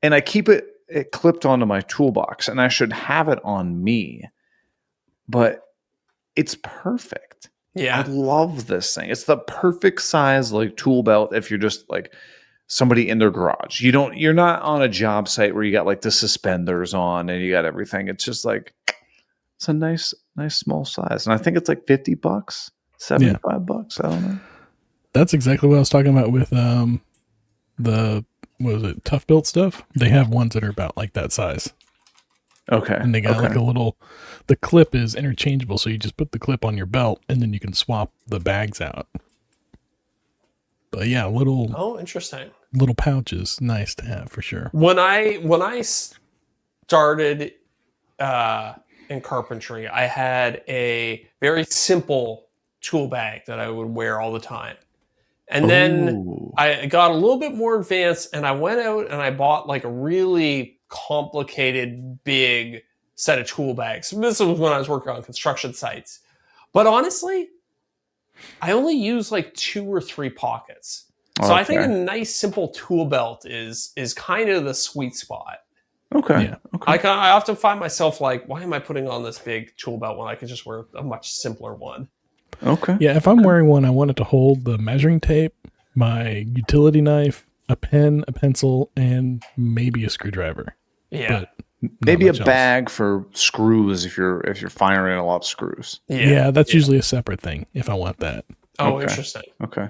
and I keep it clipped onto my toolbox, and I should have it on me, but it's perfect. Yeah, I love this thing. It's the perfect size like tool belt if you're just like somebody in their garage. You're not on a job site where you got like the suspenders on and you got everything. It's just like it's a nice small size. And I think it's like $50, $75. I don't know. That's exactly what I was talking about with the Tough Built stuff. They have ones that are about like that size. Okay. And they got like the clip is interchangeable, so you just put the clip on your belt and then you can swap the bags out. But yeah, interesting. Little pouches, nice to have for sure. When I started in carpentry, I had a very simple tool bag that I would wear all the time. And then I got a little bit more advanced and I went out and I bought like a really complicated, big set of tool bags. This was when I was working on construction sites. But honestly, I only use like 2 or 3 pockets. So I think a nice simple tool belt is kind of the sweet spot. Okay. Yeah. Okay. I often find myself like, why am I putting on this big tool belt when I could just wear a much simpler one? Okay. Yeah, if I'm wearing one, I want it to hold the measuring tape, my utility knife, a pen, a pencil, and maybe a screwdriver. Yeah. But maybe a bag for screws if you're firing a lot of screws. Yeah, that's usually a separate thing if I want that. Oh, interesting. Okay.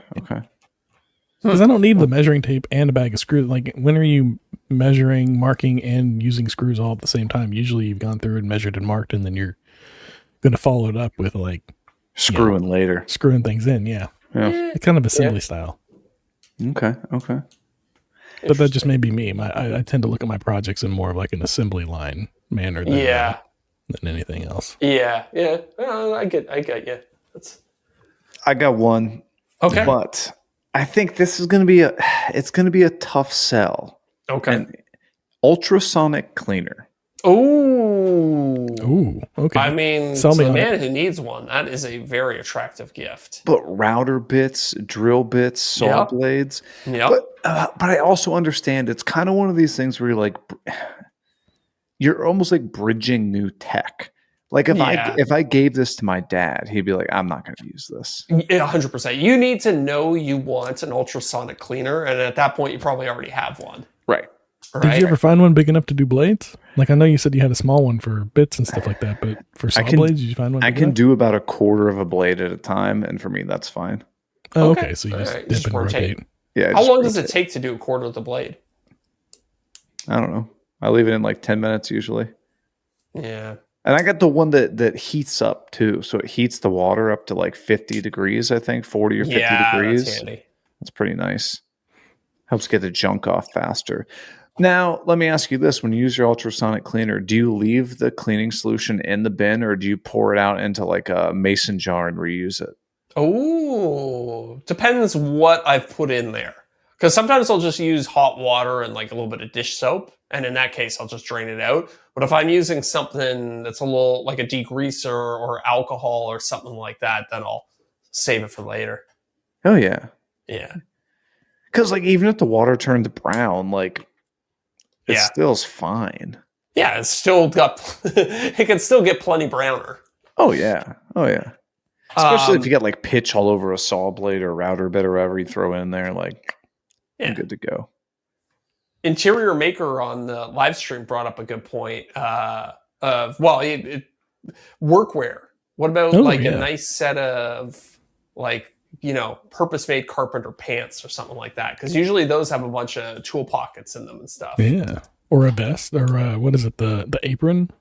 Because I don't need the measuring tape and a bag of screws. Like, when are you measuring, marking, and using screws all at the same time? Usually you've gone through and measured and marked, and then you're going to follow it up with, like, screwing later. Screwing things in, yeah. It's kind of assembly style. Okay. But that just may be me. I tend to look at my projects in more of like an assembly line manner than anything else. Yeah. I get you. I got one. Okay. But I think this is going to be a tough sell. Okay. An ultrasonic cleaner. Ooh, okay. I mean, to the man who needs one, that is a very attractive gift. But router bits, drill bits, saw blades. Yeah. But I also understand it's kind of one of these things where you're almost like bridging new tech. Like if I gave this to my dad, he'd be like, I'm not going to use this. 100%. You need to know you want an ultrasonic cleaner, and at that point, you probably already have one. Right. Did you ever find one big enough to do blades? Like, I know you said you had a small one for bits and stuff like that, but for saw blades, did you find one? I can do about a quarter of a blade at a time, and for me, that's fine. Oh, okay. So you just dip and rotate. Yeah. How long does it take to do a quarter of the blade? I don't know. I leave it in like 10 minutes usually. Yeah. And I got the one that heats up too. So it heats the water up to like 50 degrees, I think, 40 or 50 degrees. That's handy. That's pretty nice. Helps get the junk off faster. Now, let me ask you this. When you use your ultrasonic cleaner, do you leave the cleaning solution in the bin or do you pour it out into like a mason jar and reuse it? Oh, depends what I've put in there. Because sometimes I'll just use hot water and like a little bit of dish soap. And in that case, I'll just drain it out. But if I'm using something that's a little like a degreaser or alcohol or something like that, then I'll save it for later. Oh, yeah. Yeah. Because like even if the water turns brown, like it still's fine. Yeah, it's still got, it can still get plenty browner. Oh, yeah. Oh, yeah. Especially if you get like pitch all over a saw blade or router bit or whatever you throw in there, like I'm good to go. Interior Maker on the live stream brought up a good point. Workwear. What about a nice set of like, purpose-made carpenter pants or something like that? Because usually those have a bunch of tool pockets in them and stuff. Yeah. Or a vest or what is it? The apron?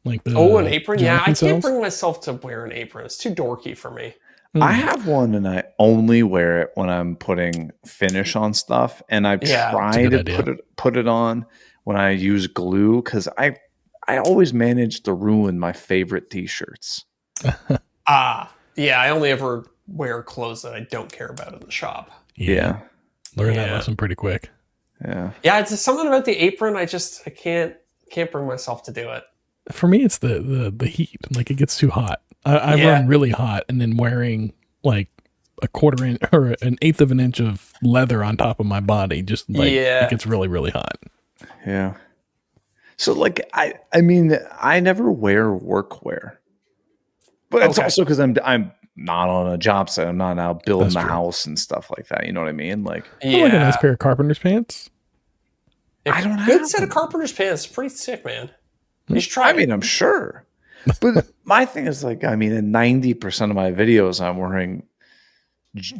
Like an apron? Yeah, I can't cells? bring myself to wear an apron. It's too dorky for me. I have one, and I only wear it when I'm putting finish on stuff, and I try to put it on when I use glue, because I always manage to ruin my favorite t-shirts. Yeah, I only ever wear clothes that I don't care about in the shop. Yeah. Learn that lesson pretty quick. Yeah. Yeah, it's something about the apron. I can't bring myself to do it. For me, it's the heat. Like, it gets too hot. I run really hot, and then wearing like a quarter inch or an eighth of an inch of leather on top of my body, just like it gets really, really hot. Yeah. So like, I mean, I never wear workwear, but it's also because I'm not on a job site. I'm not out building the house and stuff like that. You know what I mean? Like, like a nice pair of carpenter's pants. I don't have a good set of carpenter's pants. Pretty sick, man. You should try. I mean, I'm sure, but my thing is like, I mean, in 90% of my videos, I'm wearing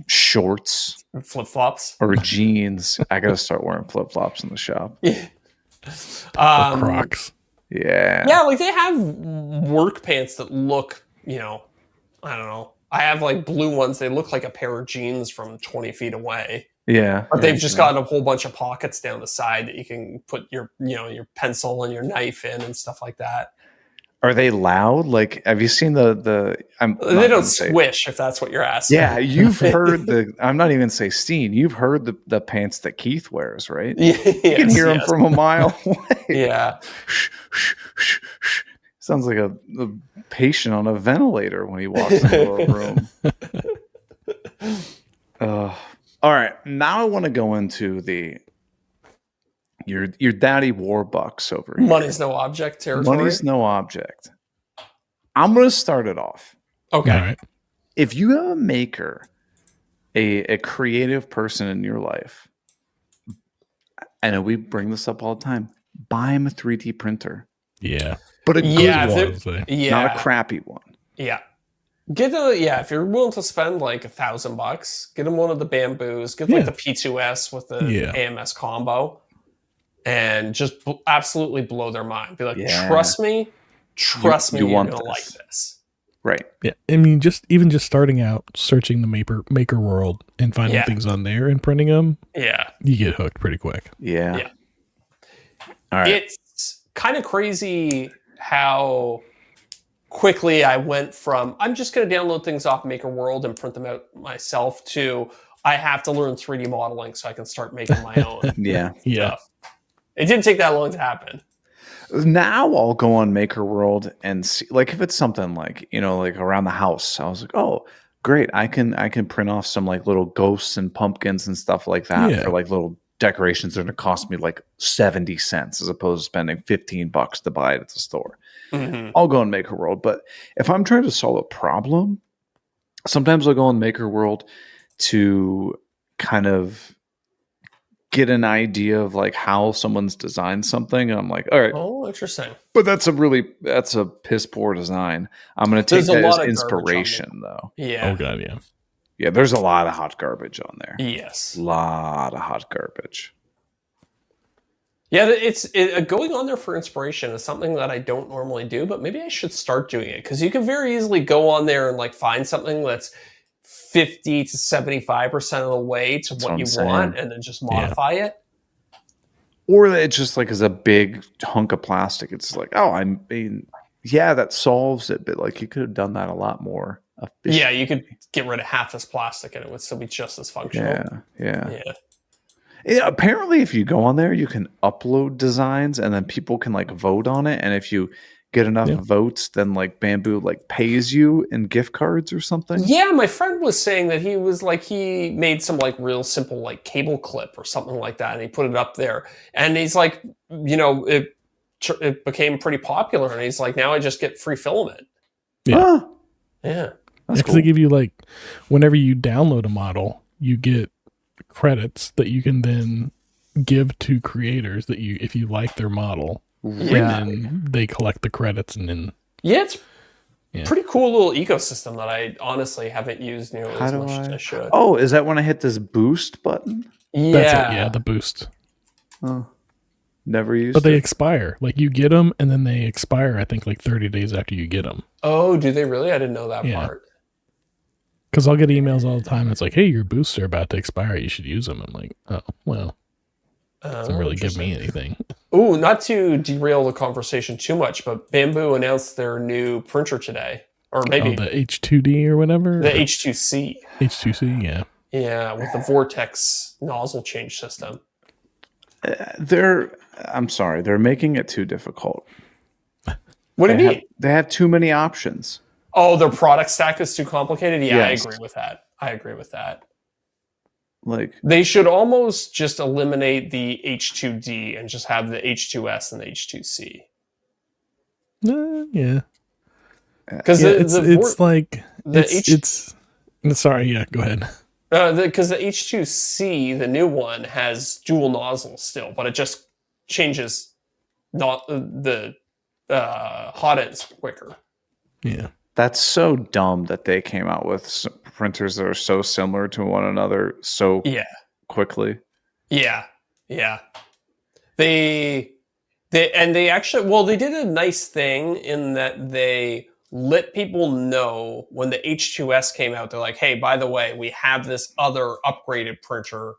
shorts, flip flops, or jeans. I gotta start wearing flip flops in the shop. Yeah. Crocs. Yeah. Yeah, like they have work pants that look, I don't know. I have like blue ones. They look like a pair of jeans from 20 feet away. Yeah. But they've just got a whole bunch of pockets down the side that you can put your pencil and your knife in and stuff like that. Are they loud? Like, have you seen they don't swish, if that's what you're asking. Yeah, you've heard I'm not even say Steen. You've heard the pants that Keith wears, right? Yes, you can hear him from a mile away. Yeah. Sounds like a patient on a ventilator when he walks into a room. All right, now I want to go into your daddy Warbucks over here. Money's no object territory. Money's no object. I'm going to start it off. Okay. All right. If you have a maker, a creative person in your life, I know we bring this up all the time, buy him a 3D printer. Yeah. But a good one, not a crappy one. Yeah. If you're willing to spend like $1,000, get them one of the Bambus, get like the P2S with the AMS combo, and just absolutely blow their mind. Be like, trust me, you're gonna like this. Right. Yeah. I mean, just starting out, searching the maker world and finding things on there and printing them. Yeah. You get hooked pretty quick. Yeah. All right. It's kind of crazy how quickly I went from I'm just going to download things off Maker World and print them out myself to I have to learn 3D modeling so I can start making my own stuff. It didn't take that long to happen. Now I'll go on Maker World and see, like, if it's something like, like around the house, I was like, oh, great. I can print off some like little ghosts and pumpkins and stuff like that for like little decorations that are going to cost me like 70 cents as opposed to spending $15 to buy it at the store. Mm-hmm. I'll go on Maker World. But if I'm trying to solve a problem, sometimes I'll go on Maker World to kind of get an idea of like how someone's designed something. And I'm like, all right. Oh, interesting. But that's a piss poor design. I'm going to take that as inspiration though. Yeah. Oh God. Yeah. Yeah. There's a lot of hot garbage on there. Yes. A lot of hot garbage. Yeah. Going on there for inspiration is something that I don't normally do, but maybe I should start doing it because you can very easily go on there and like find something that's 50 to 75% of the way to what you want and then just modify it. Or it just like is a big hunk of plastic. It's like, that solves it, but like you could have done that a lot more efficiently. Yeah, you could get rid of half this plastic and it would still be just as functional. Yeah. Apparently if you go on there, you can upload designs and then people can like vote on it. And if you get enough votes, then like Bambu like pays you in gift cards or something. Yeah, my friend was saying that he made some like real simple like cable clip or something like that, and he put it up there. And he's like, it became pretty popular, and he's like, now I just get free filament. Yeah, yeah, that's cool. They give you like whenever you download a model, you get credits that you can then give to creators that if you like their model. And then they collect the credits and then it's pretty cool little ecosystem that I honestly haven't used nearly as much as I should. Oh, is that when I hit this boost button? Yeah. That's it, the boost. Oh. Never used But they it. expire. Like you get them and then they expire, I think, like 30 days after you get them. Oh, do they really? I didn't know that part. Because I'll get emails all the time. It's like, hey, your boosts are about to expire. You should use them. I'm like, oh, well, doesn't really give me anything. Ooh, not to derail the conversation too much, but Bambu announced their new printer today. Or maybe the H2D or whatever? The H2C. H2C, yeah. Yeah, with the Vortex nozzle change system. I'm sorry, they're making it too difficult. What do you mean? They have too many options. Oh, their product stack is too complicated? Yeah, Yes. I agree with that. Like they should almost just eliminate the H2D and just have the H2S and the H2C. Yeah. Because sorry, yeah, go ahead. Because the H2C, the new one, has dual nozzles still, but it just changes not the hot ends quicker. Yeah. That's so dumb that they came out with printers that are so similar to one another so quickly. Yeah. They actually, they did a nice thing in that they let people know when the H2S came out. They're like, hey, by the way, we have this other upgraded printer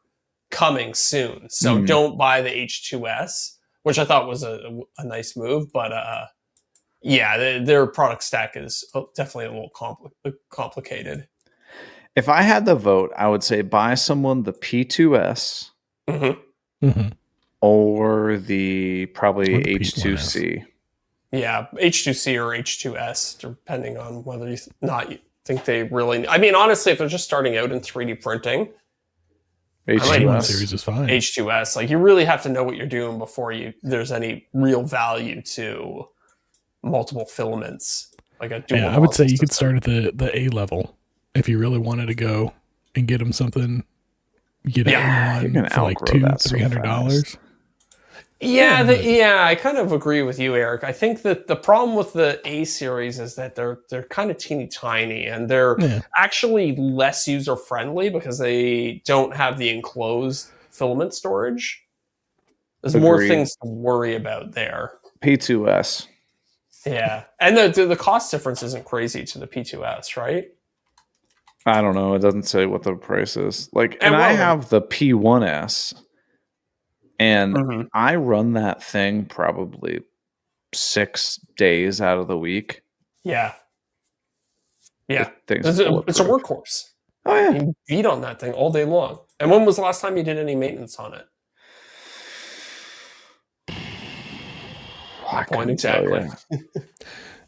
coming soon. So don't buy the H2S, which I thought was a nice move. But their product stack is definitely a little complicated. If I had the vote, I would say buy someone the P2S or the probably H2C. Yeah, H2C or H2S, depending on whether you think they really... I mean, honestly, if they're just starting out in 3D printing, H2S series is fine. H2S, like you really have to know what you're doing before there's any real value to multiple filaments, like a dual. Yeah, I would say you could start at the A level if you really wanted to go and get them something. Get it on for like $200-$300. I kind of agree with you, Eric. I think that the problem with the A series is that they're kind of teeny tiny and they're actually less user friendly because they don't have the enclosed filament storage. There's more things to worry about there. P2S. Yeah, and the cost difference isn't crazy to the P2S, right? I don't know. It doesn't say what the price is. I have the P1S. And I run that thing probably 6 days out of the week. Yeah. It's a workhorse. Oh, yeah. You beat on that thing all day long. And when was the last time you did any maintenance on it? Point exactly.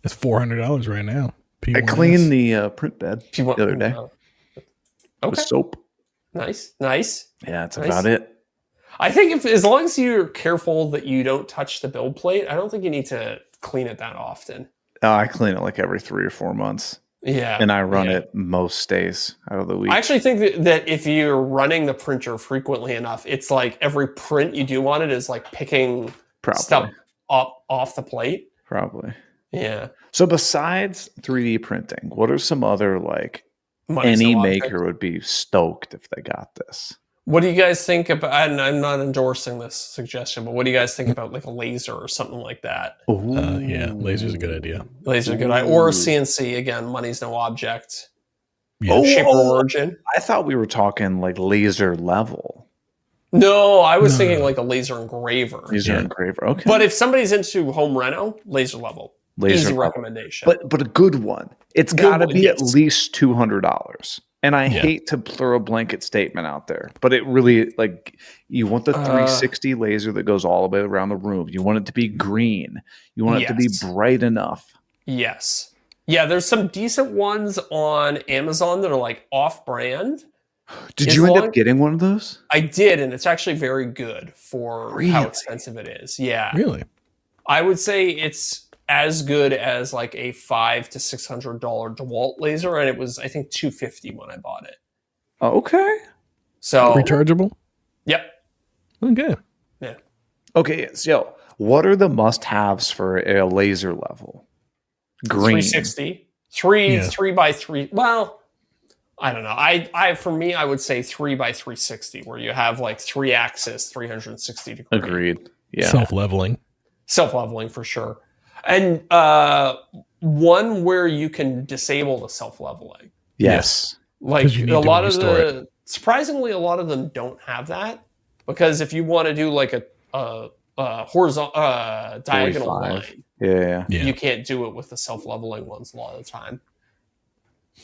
It's $400 right now. I cleaned the print bed the other day. Okay. With soap. Nice. Yeah, that's about it. I think as long as you're careful that you don't touch the build plate, I don't think you need to clean it that often. I clean it like every 3 or 4 months. Yeah. And I run it most days out of the week. I actually think that if you're running the printer frequently enough, it's like every print you do on it is like picking stuff up off the plate. Probably. Yeah. So besides 3D printing, what are some other any maker would be stoked if they got this? What do you guys think about, and I'm not endorsing this suggestion, but what do you guys think about like a laser or something like that? Laser's a good idea. Laser's a good idea. Or CNC, again, money's no object. Yeah. Shape or origin. I thought we were talking like laser level. No, I was thinking like a laser engraver. Laser engraver, okay. But if somebody's into home reno, laser level. Easy recommendation. But a good one. It's got to be at least $200. And I hate to throw a blanket statement out there, but it really, you want the 360 laser that goes all the way around the room. You want it to be green. You want it to be bright enough. Yes. Yeah, there's some decent ones on Amazon that are like off-brand. Did you end up getting one of those? I did, and it's actually very good for how expensive it is. Yeah. Really? I would say it's as good as like a $500 to $600 DeWalt laser, and it was I think $250 when I bought it. Okay. So rechargeable? Yep. Okay. Yeah. Okay, so what are the must-haves for a laser level? Green. 360. 3x3. Well, I don't know. For me, I would say 3x360, where you have like 3-axis, 360 degrees. Agreed. Yeah. Self-leveling. Self-leveling for sure. And one where you can disable the self-leveling. Yes. Like a lot of the, surprisingly, a lot of them don't have that, because if you want to do like a horizontal diagonal 45. line, Yeah. you can't do it with the self-leveling ones a lot of the time.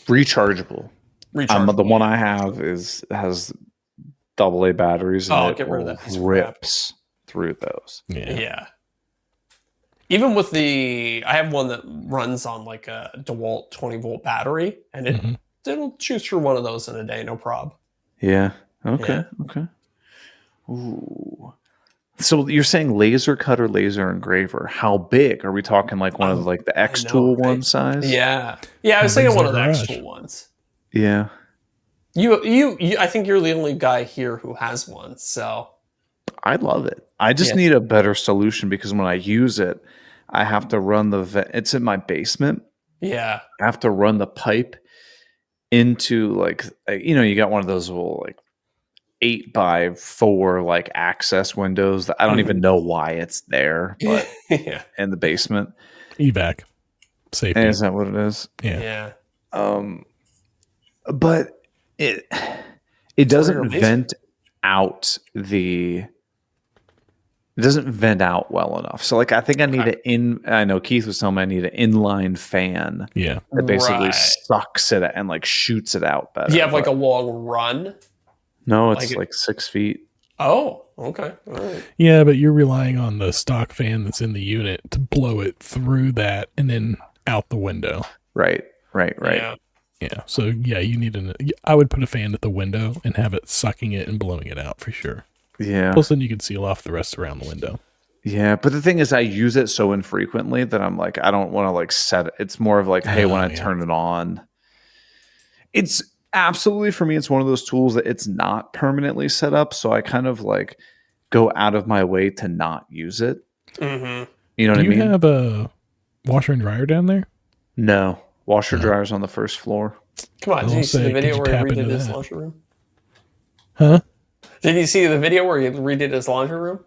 Rechargeable. The one I have has AA batteries, and get rid of that piece of rips through those. Yeah. Even with I have one that runs on like a DeWalt 20-volt battery, and it'll choose through one of those in a day, no problem. Yeah. Okay. Ooh. So you're saying laser cutter, laser engraver? How big are we talking? Like one of like the X tool one size? Yeah. I was thinking one of the X tool ones. Yeah. You I think you're the only guy here who has one, so I love it. I just need a better solution, because when I use it, I have to run it's in my basement. Yeah. I have to run the pipe into like, you got one of those little like 8x4 like access windows that I don't even know why it's there, but in the basement. Evac. Safety. And is that what it is? Yeah. But it doesn't vent out it doesn't vent out well enough. So like I think I need I know Keith was telling me I need an inline fan. Yeah. That basically sucks it and like shoots it out better. Do you have like a long run? No, it's like 6 feet. Oh, okay. All right. Yeah, but you're relying on the stock fan that's in the unit to blow it through that and then out the window. Right. Yeah. So you need I would put a fan at the window and have it sucking it and blowing it out for sure. Yeah. Plus then you can seal off the rest around the window. Yeah, but the thing is, I use it so infrequently that I'm like, I don't want to like set it. It's more of like, hey, when I turn it on, it's absolutely, for me, it's one of those tools that it's not permanently set up. So I kind of like go out of my way to not use it. Mm-hmm. You know what I mean? Do you have a washer and dryer down there? No. Washer dryer's on the first floor. Come on, did you see the video where he redid his laundry room? Huh? Did you see the video where he redid his laundry room?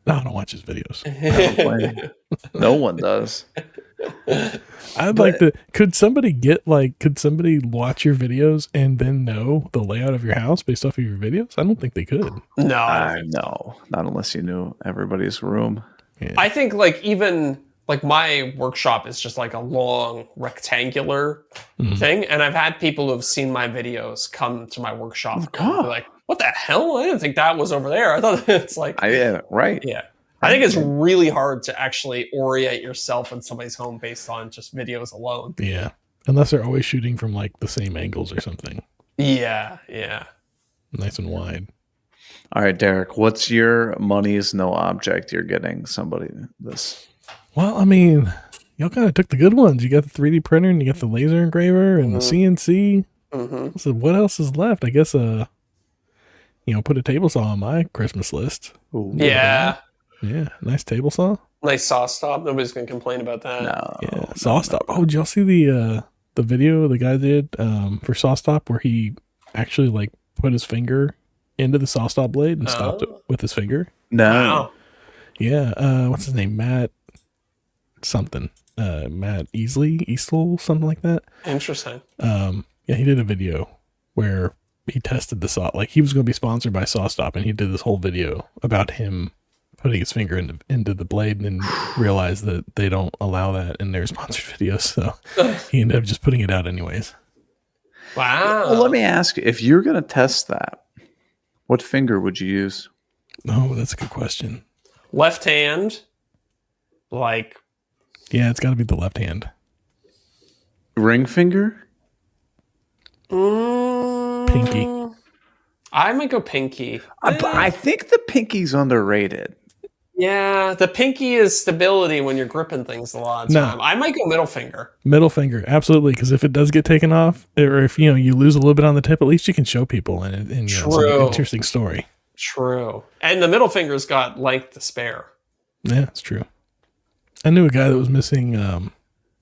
No, I don't watch his videos. No one does. I'd like to. Could somebody watch your videos and then know the layout of your house based off of your videos? I don't think they could. No, no, not unless you knew everybody's room. Yeah. I think like even like my workshop is just like a long rectangular thing, and I've had people who have seen my videos come to my workshop and be like, "What the hell? I didn't think that was over there. I thought it's like." Right. Yeah. I think it's really hard to actually orient yourself in somebody's home based on just videos alone. Yeah. Unless they're always shooting from like the same angles or something. Yeah. Nice and wide. All right, Derek, what's your money's no object you're getting somebody this? Well, I mean, y'all kind of took the good ones. You got the 3D printer and you got the laser engraver and the CNC. So what else is left? I guess, put a table saw on my Christmas list. Ooh. Yeah. Yeah, nice table saw. Nice SawStop. Nobody's gonna complain about that. No. Yeah, SawStop. Oh, did y'all see the video the guy did for SawStop where he actually like put his finger into the SawStop blade and stopped it with his finger? No. Wow. Yeah. What's his name? Matt something. Matt Easel, something like that. Interesting. Yeah, he did a video where he tested the saw. Like he was going to be sponsored by SawStop, and he did this whole video about him putting his finger into the blade and then realized that they don't allow that in their sponsored videos. So he ended up just putting it out anyways. Wow. Well, let me ask you, if you're going to test that, what finger would you use? Oh, that's a good question. Left hand. Like. Yeah, it's got to be the left hand. Ring finger? Pinky. I might go pinky. I think the pinky's underrated. Yeah, the pinky is stability when you're gripping things a lot of time. I might go middle finger. Middle finger, absolutely, because if it does get taken off, or if you lose a little bit on the tip, at least you can show people, and it's an interesting story. True, and the middle finger's got length to spare. Yeah, it's true. I knew a guy that was missing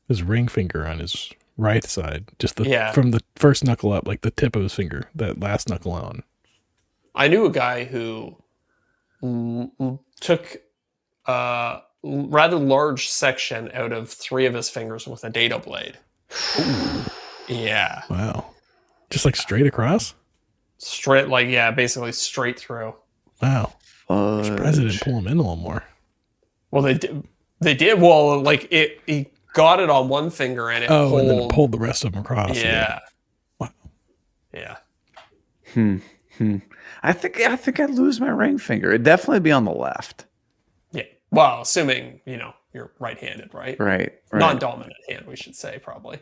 his ring finger on his right side, just from the first knuckle up, like the tip of his finger, that last knuckle on. I knew a guy who took rather large section out of 3 of his fingers with a dado blade. Ooh. Yeah. Wow. Just like straight across? Straight, basically straight through. Wow. I'm surprised they didn't pull him in a little more. Well, they did. Well, he got it on one finger and it pulled. And then it pulled the rest of them across. Yeah. Wow. Yeah. I think I'd lose my ring finger. It'd definitely be on the left. Yeah. Well, assuming, you're right-handed, right? Right. Non-dominant hand, we should say, probably.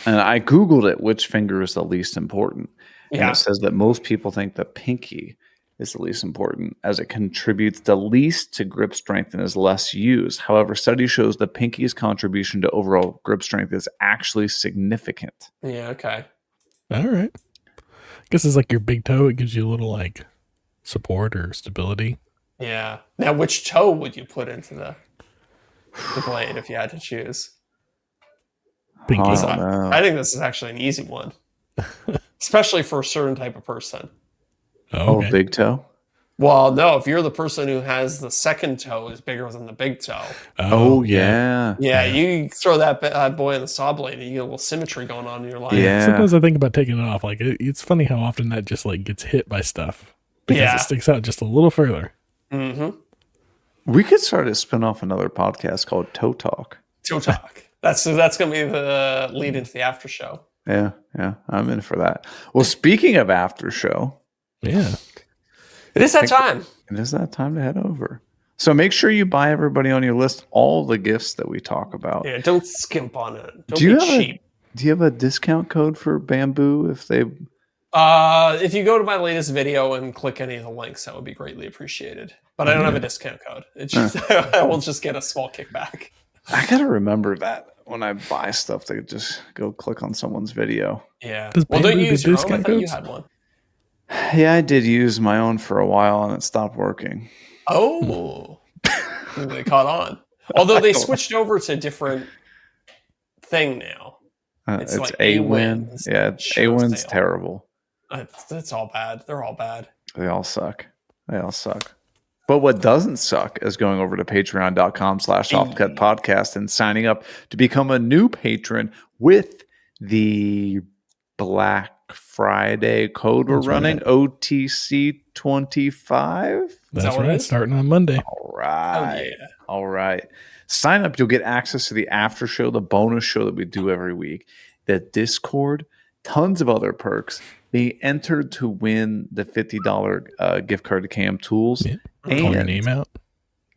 And I Googled it, which finger is the least important. And Yeah. it says that most people think the pinky is the least important as it contributes the least to grip strength and is less used. However, study shows the pinky's contribution to overall grip strength is actually significant. Yeah, okay. All right. I guess it's like your big toe. It gives you a little support or stability. Yeah. Now, which toe would you put into the blade if you had to choose? Pinky. I think this is actually an easy one, especially for a certain type of person. Oh, okay. Big toe? Well, no, if you're the person who has the second toe is bigger than the big toe. Oh, yeah. Yeah, you throw that bad boy in the saw blade and you get a little symmetry going on in your line. Yeah. Sometimes I think about taking it off. It's funny how often that just gets hit by stuff because it sticks out just a little further. Mm-hmm. We could start to spin off another podcast called Toe Talk. Toe Talk. That's going to be the lead into the after show. Yeah, I'm in for that. Well, speaking of after show. Yeah. It is that time. It is that time to head over. So make sure you buy everybody on your list all the gifts that we talk about. Yeah, don't skimp on it. Don't be cheap. Do you have a discount code for Bambu if they... If you go to my latest video and click any of the links, that would be greatly appreciated. But I don't have a discount code. It's just, I will just get a small kickback. I got to remember that when I buy stuff to just go click on someone's video. Yeah. Does Well, don't Bambu you use do your own? I discount thought you codes? had one. Yeah, I did use my own for a while and it stopped working. Oh. They caught on. Although they switched over to a different thing now. It's like A-Win. Yeah, A-Win's terrible. That's all bad. They're all bad. They all suck. But what doesn't suck is going over to patreon.com/softcut podcast and signing up to become a new patron with the Black Friday code we're running, OTC25. That's right. Starting on Monday. All right. Oh, yeah. All right. Sign up. You'll get access to the after show, the bonus show that we do every week, the Discord, tons of other perks. Being entered to win the $50 gift card to KM Tools. Yeah. And call your name out.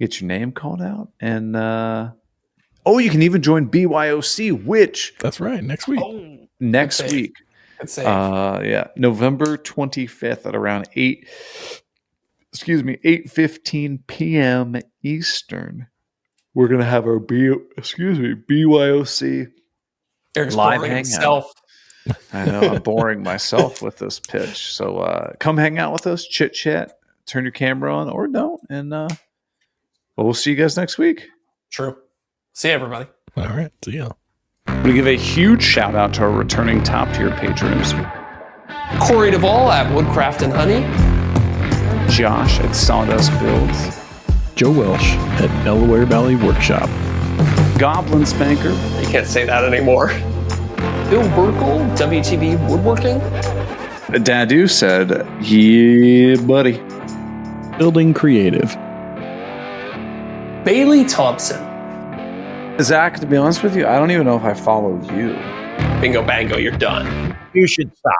Get your name called out. And you can even join BYOC, which that's right, next week. Next week. Good save. November 25th at around 8:15 p.m. Eastern. We're gonna have our BYOC Eric's live boring hangout. himself. I know I'm boring myself with this pitch. So come hang out with us, chit chat, turn your camera on or don't, and we'll see you guys next week. True. See you, everybody. All right, see ya. We give a huge shout out to our returning top tier patrons: Corey Duvall at Woodcraft and Honey, Josh at Sawdust Builds, Joe Welsh at Delaware Valley Workshop, Goblin Spanker, you can't say that anymore, Bill Burkle, WTB Woodworking, Dadu said, yeah, buddy. Building Creative, Bailey Thompson, Zach, to be honest with you, I don't even know if I follow you. Bingo Bango, you're done. You should stop.